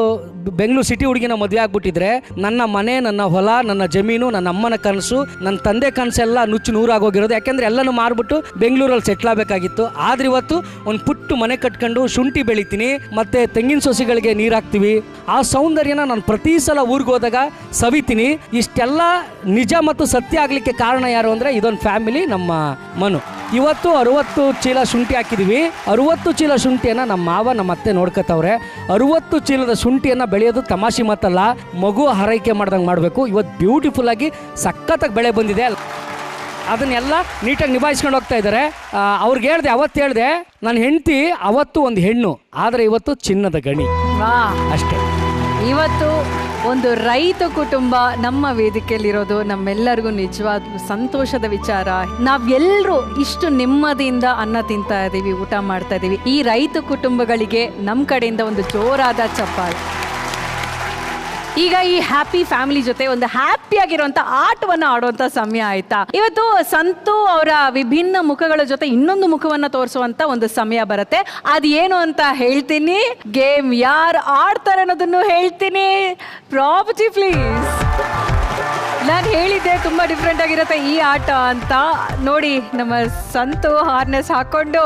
ಬೆಂಗಳೂರು ಸಿಟಿ ಹುಡುಗಿನ ಮದುವೆ ಆಗ್ಬಿಟ್ಟಿದ್ರೆ ನನ್ನ ಮನೆ, ನನ್ನ ಹೊಲ, ನನ್ನ ಜಮೀನು, ನನ್ನ ಅಮ್ಮನ ಕನಸು, ನನ್ನ ತಂದೆ ಕನಸೆಲ್ಲ ನುಚ್ಚು ನೂರಾಗೋಗಿರೋದು. ಯಾಕೆಂದ್ರೆ ಎಲ್ಲನೂ ಮಾರ್ಬಿಟ್ಟು ಬೆಂಗಳೂರಲ್ಲಿ ಸೆಟ್ಲ್ ಆಗಬೇಕಾಗಿತ್ತು. ಆದ್ರೆ ಇವತ್ತು ಒಂದು ಪುಟ್ಟು ಮನೆ ಕಟ್ಕೊಂಡು ಶುಂಠಿ ಬೆಳಿತೀನಿ, ಮತ್ತೆ ತೆಂಗಿನ ಸೊಸಿಗಳಿಗೆ ನೀರು ಹಾಕ್ತೀವಿ. ಆ ಸೌಂದರ್ಯನ ನಾನು ಪ್ರತಿ ಸಲ ಊರಿಗೆ ಹೋದಾಗ ಸವಿತೀನಿ. ಇಷ್ಟೆಲ್ಲ ನಿಜ ಮತ್ತು ಸತ್ಯ ಆಗ್ಲಿಕ್ಕೆ ಕಾರಣ ಯಾರು ಅಂದ್ರೆ ಇದೊಂದು ಫ್ಯಾಮಿಲಿ, ನಮ್ಮ ಮನು. ಇವತ್ತು 60 ಚೀಲ ಶುಂಠಿ ಹಾಕಿದೀವಿ. 60 ಚೀಲ ಶುಂಠಿಯನ್ನ ನಮ್ಮ ಮಾವ ನಮ್ಮ ಅತ್ತೆ ನೋಡ್ಕೊತವ್ರೆ. 60 ಚೀಲದ ಶುಂಠಿಯನ್ನ ಬೆಳೆಯೋದು ತಮಾಷೆ ಮಾತಲ್ಲ, ಮಗು ಹಾರೈಕೆ ಮಾಡ್ದಂಗೆ ಮಾಡಬೇಕು. ಇವತ್ತು ಬ್ಯೂಟಿಫುಲ್ ಆಗಿ ಸಖತ್ತಾಗಿ ಬೆಳೆ ಬಂದಿದೆ. ಅದನ್ನೆಲ್ಲ ನೀಟಾಗಿ ನಿಭಾಯಿಸ್ಕೊಂಡು ಹೋಗ್ತಾ ಇದ್ದಾರೆ. ಅವ್ರಿಗೆ ಹೇಳ್ದೆ, ಅವತ್ತು ಹೇಳ್ದೆ, ನನ್ನ ಹೆಂಡತಿ ಅವತ್ತು ಒಂದು ಹೆಣ್ಣು, ಆದರೆ ಇವತ್ತು ಚಿನ್ನದ ಗಣಿ ಅಷ್ಟೇ. ಇವತ್ತು ಒಂದು ರೈತ ಕುಟುಂಬ ನಮ್ಮ ವೇದಿಕೆಯಲ್ಲಿರೋದು ನಮ್ಮೆಲ್ಲರಿಗೂ ನಿಜವಾದ ಸಂತೋಷದ ವಿಚಾರ. ನಾವೆಲ್ಲರೂ ಇಷ್ಟು ನೆಮ್ಮದಿಯಿಂದ ಅನ್ನ ತಿಂತಾ ಇದ್ದೀವಿ, ಊಟ ಮಾಡ್ತಾ ಇದ್ದೀವಿ. ಈ ರೈತ ಕುಟುಂಬಗಳಿಗೆ ನಮ್ಮ ಕಡೆಯಿಂದ ಒಂದು ಜೋರಾದ ಚಪ್ಪಾಳೆ. ಈಗ ಈ ಹ್ಯಾಪಿ ಫ್ಯಾಮಿಲಿ ಜೊತೆ ಒಂದು ಹ್ಯಾಪಿ ಆಗಿರುವಂತ ಆಟವನ್ನ ಆಡುವಂತ ಸಮಯ ಆಯ್ತಾ? ಇವತ್ತು ಸಂತು ಅವರ ವಿಭಿನ್ನ ಮುಖಗಳ ಜೊತೆ ಇನ್ನೊಂದು ಮುಖವನ್ನ ತೋರಿಸುವಂತ ಒಂದು ಸಮಯ ಬರುತ್ತೆ. ಅದೇನು ಅಂತ ಹೇಳ್ತೀನಿ, ಗೇಮ್ ಯಾರು ಆಡ್ತಾರೆ ಅನ್ನೋದನ್ನು ಹೇಳ್ತೀನಿ. Property please. ನಾನು ಹೇಳಿದ್ದೆ ತುಂಬಾ ಡಿಫ್ರೆಂಟ್ ಆಗಿರುತ್ತೆ ಈ ಆಟ ಅಂತ. ನೋಡಿ, ನಮ್ಮ ಸಂತು ಹಾರ್ನೆಸ್ ಹಾಕೊಂಡು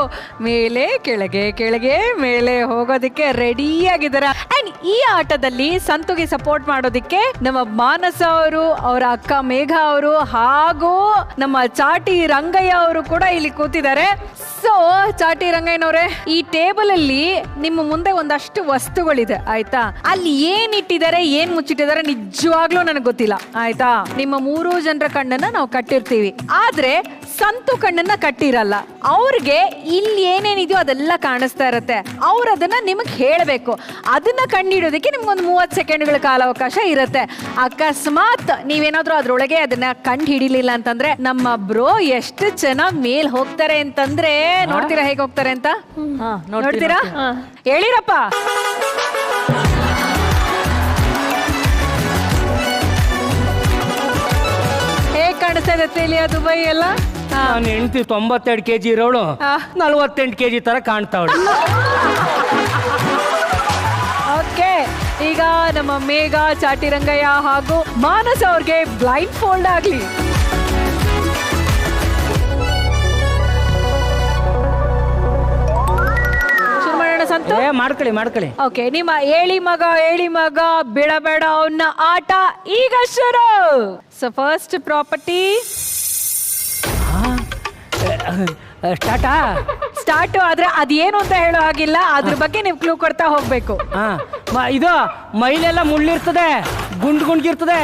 ಮೇಲೆ ಕೆಳಗೆ ಕೆಳಗೆ ಮೇಲೆ ಹೋಗೋದಕ್ಕೆ ರೆಡಿ ಆಗಿದ್ದಾರೆ. ಅಂಡ್ ಈ ಆಟದಲ್ಲಿ ಸಂತುಗೆ ಸಪೋರ್ಟ್ ಮಾಡೋದಿಕ್ಕೆ ನಮ್ಮ ಮಾನಸ ಅವರು, ಅವರ ಅಕ್ಕ ಮೇಘ ಅವರು ಹಾಗೂ ನಮ್ಮ ಚಾಟಿ ರಂಗಯ್ಯ ಅವರು ಕೂಡ ಇಲ್ಲಿ ಕೂತಿದ್ದಾರೆ. ಸೊ ಚಾಟಿ ರಂಗಯ್ಯನವ್ರೆ, ಈ ಟೇಬಲ್ ಅಲ್ಲಿ ನಿಮ್ಮ ಮುಂದೆ ಒಂದಷ್ಟು ವಸ್ತುಗಳಿದೆ ಆಯ್ತಾ? ಅಲ್ಲಿ ಏನ್ ಇಟ್ಟಿದ್ದಾರೆ, ಏನ್ ಮುಚ್ಚಿಟ್ಟಿದ್ದಾರೆ ನಿಜವಾಗ್ಲೂ ನನಗೆ ಗೊತ್ತಿಲ್ಲ ಆಯ್ತಾ? ನಿಮ್ಮ 3 ಜನರ ಕಣ್ಣನ್ನ ನಾವು ಕಟ್ಟಿರ್ತೀವಿ, ಆದ್ರೆ ಸಂತು ಕಣ್ಣನ್ನ ಕಟ್ಟಿರಲ್ಲ. ಅವ್ರಿಗೆ ಇಲ್ಲಿ ಏನೇನಿದೆಯೋ ಅದೆಲ್ಲ ಕಾಣಿಸ್ತಾ ಇರುತ್ತೆ. ಅವ್ರು ಅದನ್ನ ನಿಮಗೆ ಹೇಳಬೇಕು. ಅದನ್ನ ಕಂಡುಹಿಡೋದಕ್ಕೆ ನಿಮ್ಗೊಂದು 30 ಸೆಕೆಂಡ್ಗಳ ಕಾಲಾವಕಾಶ ಇರುತ್ತೆ. ಅಕಸ್ಮಾತ್ ನೀವೇನಾದ್ರೂ ಅದ್ರೊಳಗೆ ಅದನ್ನ ಕಂಡು ಹಿಡಿಲಿಲ್ಲ ಅಂತಂದ್ರೆ ನಮ್ಮ ಬ್ರೋ ಎಷ್ಟು ಚೆನ್ನಾಗಿ ಮೇಲ್ ಹೋಗ್ತಾರೆ ಅಂತಂದ್ರೆ, ನೋಡ್ತೀರಾ ಹೇಗೆ ಹೋಗ್ತಾರೆ ಅಂತ? ನೋಡ್ತೀರಾ? ಹೇಳಿರಪ್ಪ. ಹೇಗ್ ಕಾಣಿಸ್ತಾ ಇದೆ ತೇಲಿಯಾ ದುಬೈ ಎಲ್ಲ? ನಾನು ಹೆಂಡತಿ 92 kg ಇರೋಳು 48 kg ತರ ಕಾಣ್ತಾವಳು. ಓಕೆ, ಈಗ ನಮ್ಮ ಮೇಘ, ಚಾಟಿರಂಗಯ್ಯ ಹಾಗೂ ಮಾನಸ ಅವ್ರಿಗೆ ಬ್ಲೈಂಡ್ ಫೋಲ್ಡ್ ಆಗ್ಲಿ. ಶುರು ಮಾಡೋಣ ಸಂತು? ಮಾಡ್ಕೊಳ್ಳಿ. ಓಕೆ, ನಿಮ್ಮ ಏಳಿ ಮಗ ಬಿಡಬೇಡ ಅವನ್ನ ಆಟ ಈಗ ಶುರು. ಸೊ ಫಸ್ಟ್ ಪ್ರಾಪರ್ಟಿ ಸ್ಟಾರ್ಟ್ ಆದ್ರೆ ಅದೇನು ಅಂತ ಹೇಳೋ ಹಾಗಿಲ್ಲ, ಅದ್ರ ಬಗ್ಗೆ ನೀವು ಕ್ಲೂ ಕೊಡ್ತಾ ಹೋಗ್ಬೇಕು. ಇದು ಮೈಲೆಲ್ಲ ಮುಳ್ಳಿರ್ತದೆ, ಗುಂಡ್ಗಿರ್ತದೆ,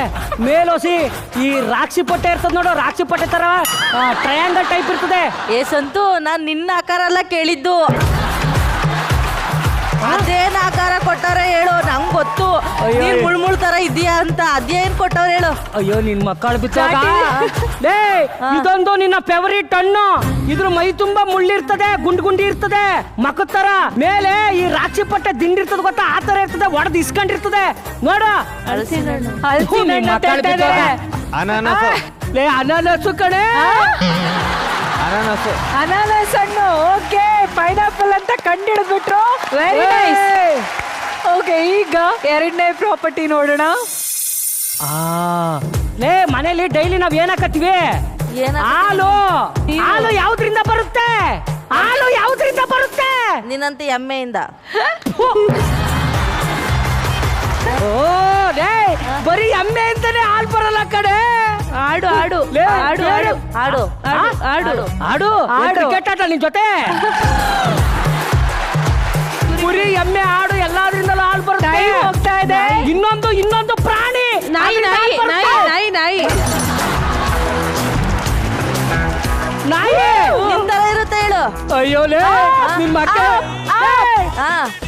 ಮೇಲೋಸಿ ಈ ರಾಕ್ಷಿ ಪಟ್ಟೆ ಇರ್ತದೆ ನೋಡು, ರಾಕ್ಷಿ ಪಟ್ಟೆ ತರ ಟ್ರಯಾಂಗಲ್ ಟೈಪ್ ಇರ್ತದೆ. ಸಂತು, ನಾನ್ ನಿನ್ನ ಆಕಾರ ಎಲ್ಲ ಕೇಳಿದ್ದು. ಅದೇನ್ ಆಕಾರ ಕೊಟ್ಟಾರೆ ಹೇಳು, ನಂಗ್ ಗೊತ್ತು. ನೀನ್ ಮುಳ್ಮುಳ್ ತರ ಇದೀಯಾ ಅಂತ. ಅದೇನ್ ಕೊಟ್ಟವ್ರು ಹೇಳು. ಅಯ್ಯೋ ನಿನ್ ಮಕ್ಕಳು ಬಿದ್ದಾಗ ಇದೊಂದು ನಿನ್ನ ಫೇವರಿಟ್ ಹಣ್ಣು. ಇದ್ರ ಮೈ ತುಂಬಾ ಮುಳ್ಳಿರ್ತದೆ, ಗುಂಡಿ ಇರ್ತದೆ, ಮಕ್ಕದ ತರ. ಮೇಲೆ ಈ ರಾಕ್ಷಿ ಪಟ್ಟೆ ದಿಂಡಿರ್ತದೆ ಗೊತ್ತಾ, ಆ ತರ ಇರ್ತದೆ, ಒಡೆದು ಇಸ್ಕೊಂಡಿರ್ತದೆ ನೋಡು. ಅನಾನಸು ಕಡೆ, ಅನಾನಸ್ ಹಣ್ಣು. ಓಕೆ, ಪೈನಾಪಲ್ ಅಂತ ಕಂಡಿಡ್ಬಿಟ್ರು. Very nice. ಓಕೆ, ಈಗ ಎರಡನೇ ಪ್ರಾಪರ್ಟಿ ನೋಡೋಣ. ಮನೇಲಿ ಡೈಲಿ ನಾವ್ ಏನ್ ಹಾಕತ್ತೀವಿ? ಹಾಲು. ಯಾವ್ದ್ರಿಂದ ಬರುತ್ತೆ? ನಿನ್ನಂತ ಎಮ್ಮೆಯಿಂದ. ಬರೀ ಎಮ್ಮೆ ಅಂತಾನೆ ಹಾಲು ಬರಲ್ಲ ಕಡೆ. ಆಡು ಕ್ರಿಕೆಟ್ ಆಟ ನಿನ್ ಜೊತೆ. ಕುರಿ, ಎಮ್ಮೆ, ಆಡು ಎಲ್ಲಾದ್ರಿಂದಲೂ ಹಾಲು ಬರುತ್ತೆ. ಹೋಗ್ತಾ ಇದೆ. ಇನ್ನೊಂದು ಪ್ರಾಣಿ. ನಾಯಿ. ನಿಂತರ ಇರುತ್ತೆ ಹೇಳು. ಅಯ್ಯೋ ನಿನ್ ಮಕ್ಕ.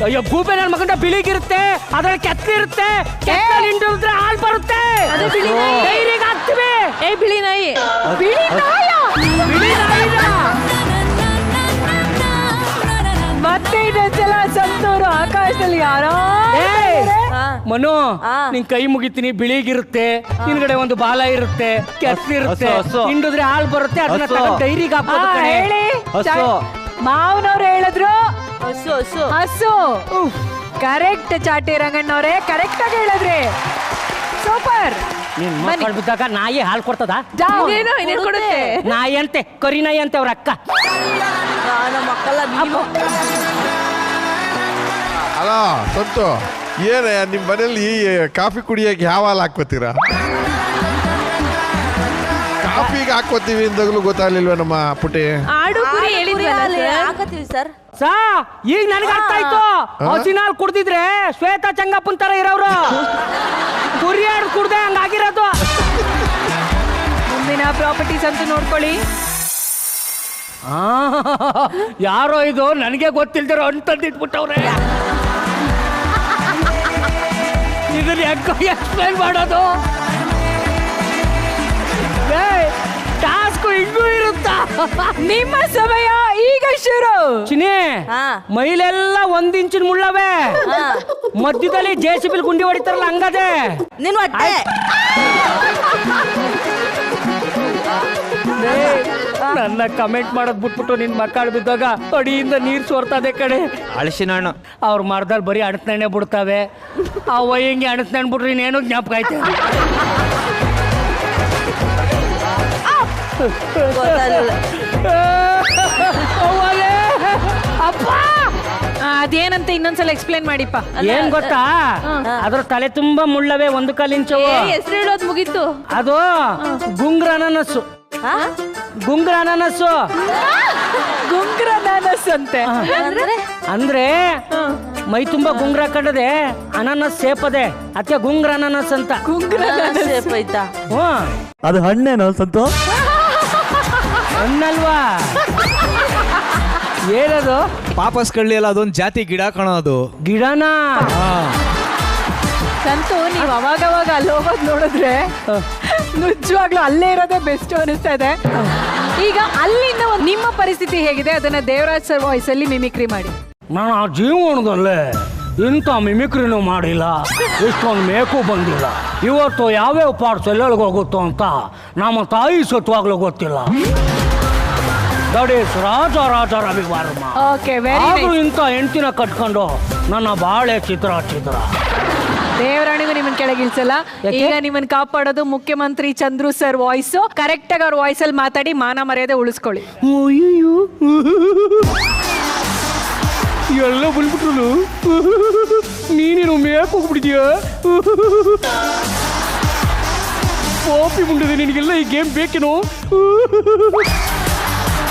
ಅಯ್ಯೋ ಗೂಬೆ ನನ್ನ ಮಗಂಡ ಬಿಳಿಗಿರುತ್ತೆ, ಅದ್ರಲ್ಲಿ ಕೆತ್ತಲಿರುತ್ತೆ, ಕೆತ್ತಲ್ಲಿ ಹಿಂಡಿದ್ರೆ ಹಾಲು ಬರುತ್ತೆ. ಡೈರಿಗೆ ಹಾಕ್ತಿವಿ. ಬಿಳಿ ನಾಯಿ. ಮತ್ತೆ ಇದೆಲ್ಲ ಸಂತೂರು ಆಕಾಶದಲ್ಲಿ ಯಾರೋ. ಮನು, ನಿನ್ ಕೈ ಮುಗಿತೀನಿ. ಬಿಳಿಗಿರುತ್ತೆ, ಹಿಂದ್ಗಡೆ ಒಂದು ಬಾಲ ಇರುತ್ತೆ, ಕೆತ್ತಲಿರುತ್ತೆ, ಹಿಂಡಿದ್ರೆ ಹಾಲು ಬರುತ್ತೆ. ಅದನ್ನ ತಗೊಂಡು ಡೈರಿಗೆ ಹಾಕೋದು ಕಣೆ. ಹೇಳಿ, ಮಾವನವ್ರು ಹೇಳಿದ್ರು ಹಸು. ಕರೆಕ್ಟ್ ಚಾಟಿ ರಂಗಣ್ಣವ್ರೆ, ಕರೆಕ್ಟ್ ಆಗಿ ಹೇಳಿದ್ರಿ. ಸೂಪರ್. ನಿನ್ ಮಕ್ಕಳು ಬಿದ್ದಾಗ ನಾಯಿ ಹಾಲು ಕೊಡ್ತದ? ನಾಯಿ ಅಂತೆ, ಕರಿ ನಾಯಿ ಅಂತೆ ಅವ್ರ ಅಕ್ಕ. ಅಲ್ಲ ಸಂತು, ಏನೇ ನಿಮ್ಮ ಮನೇಲಿ ಕಾಫಿ ಕುಡಿಯೋಕೆ ಯಾವ ಹಾಲು ಹಾಕ್ಕೋತೀರಾ? ಕಾಫಿಗೆ ಹಾಕೋತೀವಿ ಅಂದಾಗಲೂ ಗೊತ್ತಾಗ್ಲಿಲ್ವ ನಮ್ಮ ಪುಟಿ? ಆಡು ಕುರಿ ಹಾಕತ್ತೀವಿ ಸರ್. ಈಗ ನನಗೆ ಅರ್ಥ ಆಯ್ತು. ಹಸಿನ ಹಾಲು ಕುಡ್ದಿದ್ರೆ ಶ್ವೇತಾ ಚಂಗಪ್ಪನ್ ತರ ಇರೋರು, ಕುರಿ ಹಾಲು ಕುಡ್ದೆ ಹಂಗಾಗಿರೋದು. ಮುಂದಿನ ಪ್ರಾಪರ್ಟೀಸ್ ಅಂತೂ ನೋಡ್ಕೊಳ್ಳಿ. ಯಾರೋ ಇದು ನನಗೆ ಗೊತ್ತಿಲ್ದಿರೋ ಅಂತಂದಿಟ್ಬಿಟ್ಟವ್ರೆ. ಇದನ್ನ ಎಕ್ಸ್ಪ್ಲೈನ್ ಮಾಡೋದು? ಟಾಸ್ಕ್ ಹಿಂಗೂ ಇರುತ್ತಾ? ನಿಮ್ಮ ಸಮಯ ಈಗ ಶುರು. ಚಿನಿ, ಮೈಲೆಲ್ಲ 1 ಇಂಚಿನ ಮುಳ್ಳವೆ, ಮಧ್ಯದಲ್ಲಿ JCB ಗುಂಡಿ ಹೊಡಿತಾರಲ್ಲ ಹಂಗದೆ. ನಿನ್ ಹೊಟ್ಟೆ. ನನ್ನ ಕಮೆಂಟ್ ಮಾಡೋದ್ ಬಿಟ್ಬಿಟ್ಟು ನಿನ್ ಮಕ್ಕಳು ಬಿದ್ದಾಗ ಅಡಿಯಿಂದ ನೀರ್ ಸೋರ್ತದೆ ಕಡೆ. ಅಳಸಿನ ಹಣ್ಣು. ಅವ್ರ ಮರದಲ್ಲಿ ಬರೀ ಅಣಸ್ನೆಣ್ಣೆ ಬಿಡ್ತಾವೆ. ಆ ವಯ್ಯಂಗೆ ಅಣಸ್ನೆಣ್ಣೆ ಬಿಟ್ರಿ ಇನ್ನೇನು ಜ್ಞಾಪಕ ಐತೆ. ಅಪ್ಪ, ಅದೇನಂತ ಇನ್ನೊಂದ್ಸಲ ಎಕ್ಸ್ಪ್ಲೇನ್ ಮಾಡಿಪ್ಪ. ಏನ್ ಗೊತ್ತಾ, ಅದ್ರ ತಲೆ ತುಂಬಾ ಮುಳ್ಳವೆ, 1 ಕಾಲು ಇಂಚು. ಹೆಸರು ಹೇಳೋದು ಮುಗೀತು. ಅದು ಗುಂಗ್ರ ಅನಾನಸ್ಸು. ಗುಂಗ್ರ ಅನಾನಸ್ಸು ಗುಂಗ್ರ ಅನಾನಸ್ ಅಂತೆ. ಅಂದ್ರೆ ಮೈ ತುಂಬಾ ಗುಂಗ್ರ ಹಾಕೊಂಡದೆ ಅನಾನಸ್ ಸೇಪ್ ಅದೆ ಅದಕ್ಕೆ ಗುಂಗ್ರ ಅನಾನಸ್ ಅಂತ. ಸೇಫ್ ಆಯ್ತಾ? ಅದು ಹಣ್ಣೇನೋ ಸಂತು? ಹಣ್ಣಲ್ವಾ? ಏನದು? ಪಾಪಸ್ ಕಳ್ಳಿ ಅಲ್ಲ, ಅದೊಂದು ಜಾತಿ ಗಿಡ ಕಾಣೋದು. ಗಿಡನಾ? ಸಂತು ನೀವು ಅವಾಗವಾಗ ಅಲ್ಲಿ ಹೋಗೋದು ನೋಡಿದ್ರೆ ನಿಜವಾಗ್ಲೂ ಅಲ್ಲೇ ಇರೋದೇ ಬೆಸ್ಟ್ ಅನಿಸ್ತಾ ಇದೆ. ಈಗ ಅಲ್ಲಿಂದ ನಿಮ್ಮ ಪರಿಸ್ಥಿತಿ ಹೇಗಿದೆ ಅದನ್ನ ದೇವರಾಜ್ ಸರ್ ವಾಯ್ಸ್ ಅಲ್ಲಿ ಮಿಮಿಕ್ರಿ ಮಾಡಿ. ನಾನು ಆ ಜೀವನದಲ್ಲೇ ಇಂಥ ಮಿಮಿಕ್ರಿನೂ ಮಾಡಿಲ್ಲ, ಇಷ್ಟೊಂದು ಮೇಕು ಬಂದಿಲ್ಲ. ಇವತ್ತು ಯಾವ್ಯಾವ ಪಾರ್ಟ್ಸ್ ಎಲ್ಲೆಲ್ಗೆ ಹೋಗುತ್ತೋ ಅಂತ ನಮ್ಮ ತಾಯಿ ಸತ್ವಾಗ್ಲೂ ಗೊತ್ತಿಲ್ಲ. ದಟ್ ಈಸ್ ರಾಜ ರವಿವರ್ಮ. ಆದ್ರೂ ಇಂಥ ಹೆಂಡ್ತಿನ ಕಟ್ಕೊಂಡು ನನ್ನ ಬಾಳೆ ಚಿತ್ರ. ದೇವರಾಣಿಗೂ ನಿಮ್ಮನ್ನ ಕೆಳಗಿಳಿಸಲ್ಲ. ಈಗ ನಿಮ್ಮನ್ನ ಕಾಪಾಡೋದು ಮುಖ್ಯಮಂತ್ರಿ ಚಂದ್ರು ಸರ್ ವಾಯ್ಸ್. ಕರೆಕ್ಟ್ ಆಗಿ ಅವ್ರ ವಾಯ್ಸ್ ಅಲ್ಲಿ ಮಾತಾಡಿ ಮಾನ ಮರ್ಯಾದೆ ಉಳಿಸ್ಕೊಳ್ಳಿ. ಎಲ್ಲ ಬಂದ್ಬಿಟ್ರು, ನೀನೇನು ಮೇಕ್ ಹೋಗ್ಬಿಟ್ಟಿದ್ಯಾ? ಕಾಪಿ ಮುಂಡಿದೆ ನಿನಗೆಲ್ಲ ಈ ಗೇಮ್ ಬೇಕೇನೋ?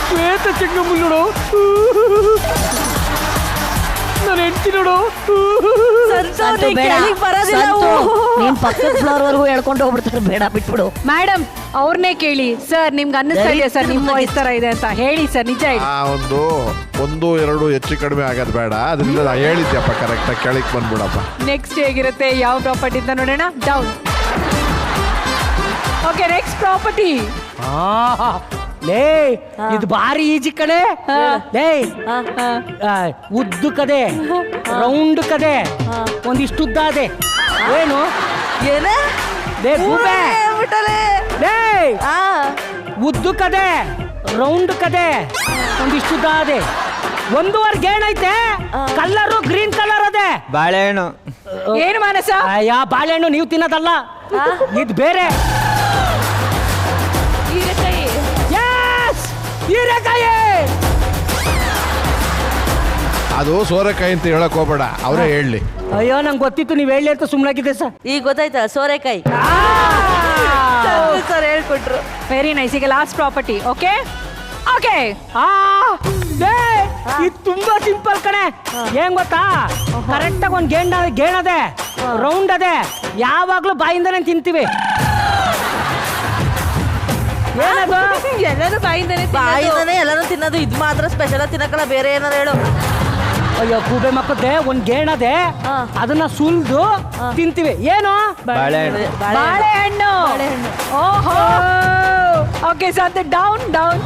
ಶ್ವೇತ ಚೆಂಗಮ್ಮ ನೋಡು, ನಾನು ಹೆಂಡ್ತಿ ನೋಡು. ನೀನ್ ಪಕ್ಕದ ಫ್ಲೋರ್ ವರೆಗೂ ಹೇಳ್ಕೊಂಡು ಹೋಗ್ಬಿಡ್ತಾರೆ, ಬೇಡ ಬಿಟ್ಬಿಡು. ಮೇಡಮ್ ಅವ್ರನ್ನೇ ಕೇಳಿ. ಸರ್ ನಿಮ್ಗೆ ಅನ್ನಿಸ್ತಾ ಇದೆ ಸರ್ ನಿಮ್ಮ ವಾಯ್ಸ್ ತರ ಇದೆ ಅಂತ ಹೇಳಿ ಸರ್, ನಿಜ ಹೇಳಿ. ಒಂದು ಎರಡು ಹೆಚ್ಚು ಕಡಿಮೆ ಆಗೋದು ಬೇಡ, ಅದರಿಂದ ನಾ ಹೇಳಿದ್ಯಪ್ಪ ಕರೆಕ್ಟಾಗಿ ಕೆಳಗೆ ಬಂದ್ಬಿಡಪ್ಪ. ನೆಕ್ಸ್ಟ್ ಹೇಗಿರುತ್ತೆ ಯಾವ ಪ್ರಾಪರ್ಟಿ ಅಂತ ನೋಡೋಣ. ಡೌನ್. Okay, next property. ಲೇ ಇದು ಭಾರಿ ಈಜಿ ಕಡೆ. ಲೇ ಉದ್ದು ಕದೆ, ರೌಂಡ್ ಕದೆ, ಒಂದಿಷ್ಟು ಉದ್ದ ಅದೆ. ಏನು ಉದ್ದು ಕದೆ, ರೌಂಡ್ ಕದೆ, ಒಂದಿಷ್ಟು ಉದ್ದ ಅದೆ. 1.5 ಗೇಣ್ ಐತೆ, ಕಲರು ಗ್ರೀನ್ ಕಲರ್ ಅದೆ. ಬಾಳೆಹಣ್ಣು. ಏನು ಮಾನಸ? ಯಾ ಬಾಳೆಹಣ್ಣು ನೀವು ತಿನ್ನೋದಲ್ಲ, ಇದು ಬೇರೆ. ಹೀರೆಕಾಯಿ. ಅದು ಸೋರೆಕಾಯಿ ಅಂತ ಹೇಳಕ್ ಹೋಗ್ಬೇಡ, ಅವರೇ ಹೇಳಲಿ. ಅಯ್ಯೋ ನಂಗೆ ಗೊತ್ತಿತ್ತು ನೀವು ಹೇಳಿ ಅಂತ ಸುಮ್ಮನಾಗಿದೆ ಸರ್. ಈಗ ಗೊತ್ತಾಯ್ತಾ ಸೋರೆಕಾಯಿ? ಸರ್ ಹೇಳ್ಕೊಟ್ರು. Very nice. ಈಗ ಲಾಸ್ಟ್ ಪ್ರಾಪರ್ಟಿ. Okay okay. ಇದು ತುಂಬಾ ಸಿಂಪಲ್ ಕಣೆ. ಏನ್ ಗೊತ್ತಾ, ಕರೆಕ್ಟಾಗಿ ಒಂದು ಗೇಣದೆ, ರೌಂಡ್ ಅದೆ, ಯಾವಾಗ್ಲೂ ಬಾಯಿಂದನೇ ತಿಂತೀವಿ. ಏನದು? ಎಲ್ಲರೂ ಬಾಯಿಂದನೇ ಎಲ್ಲರೂ ತಿನ್ನೋದು. ಇದು ಮಾತ್ರ ಸ್ಪೆಷಲ್ ತಿನ್ನಕಲ್ಲ, ಬೇರೆ ಏನಾರು ಹೇಳು. ಅಯ್ಯೋ ಕೂಬೆ ಮಕ್ಕದೆ ಒಂದ್ ಗೇಣದೆ, ಅದನ್ನ ಸುಲ್ದು ತಿಂತೀವಿ. ಏನು? ಬಾಳೆಹಣ್ಣು. ಓಹೋ. Okay sir, down down.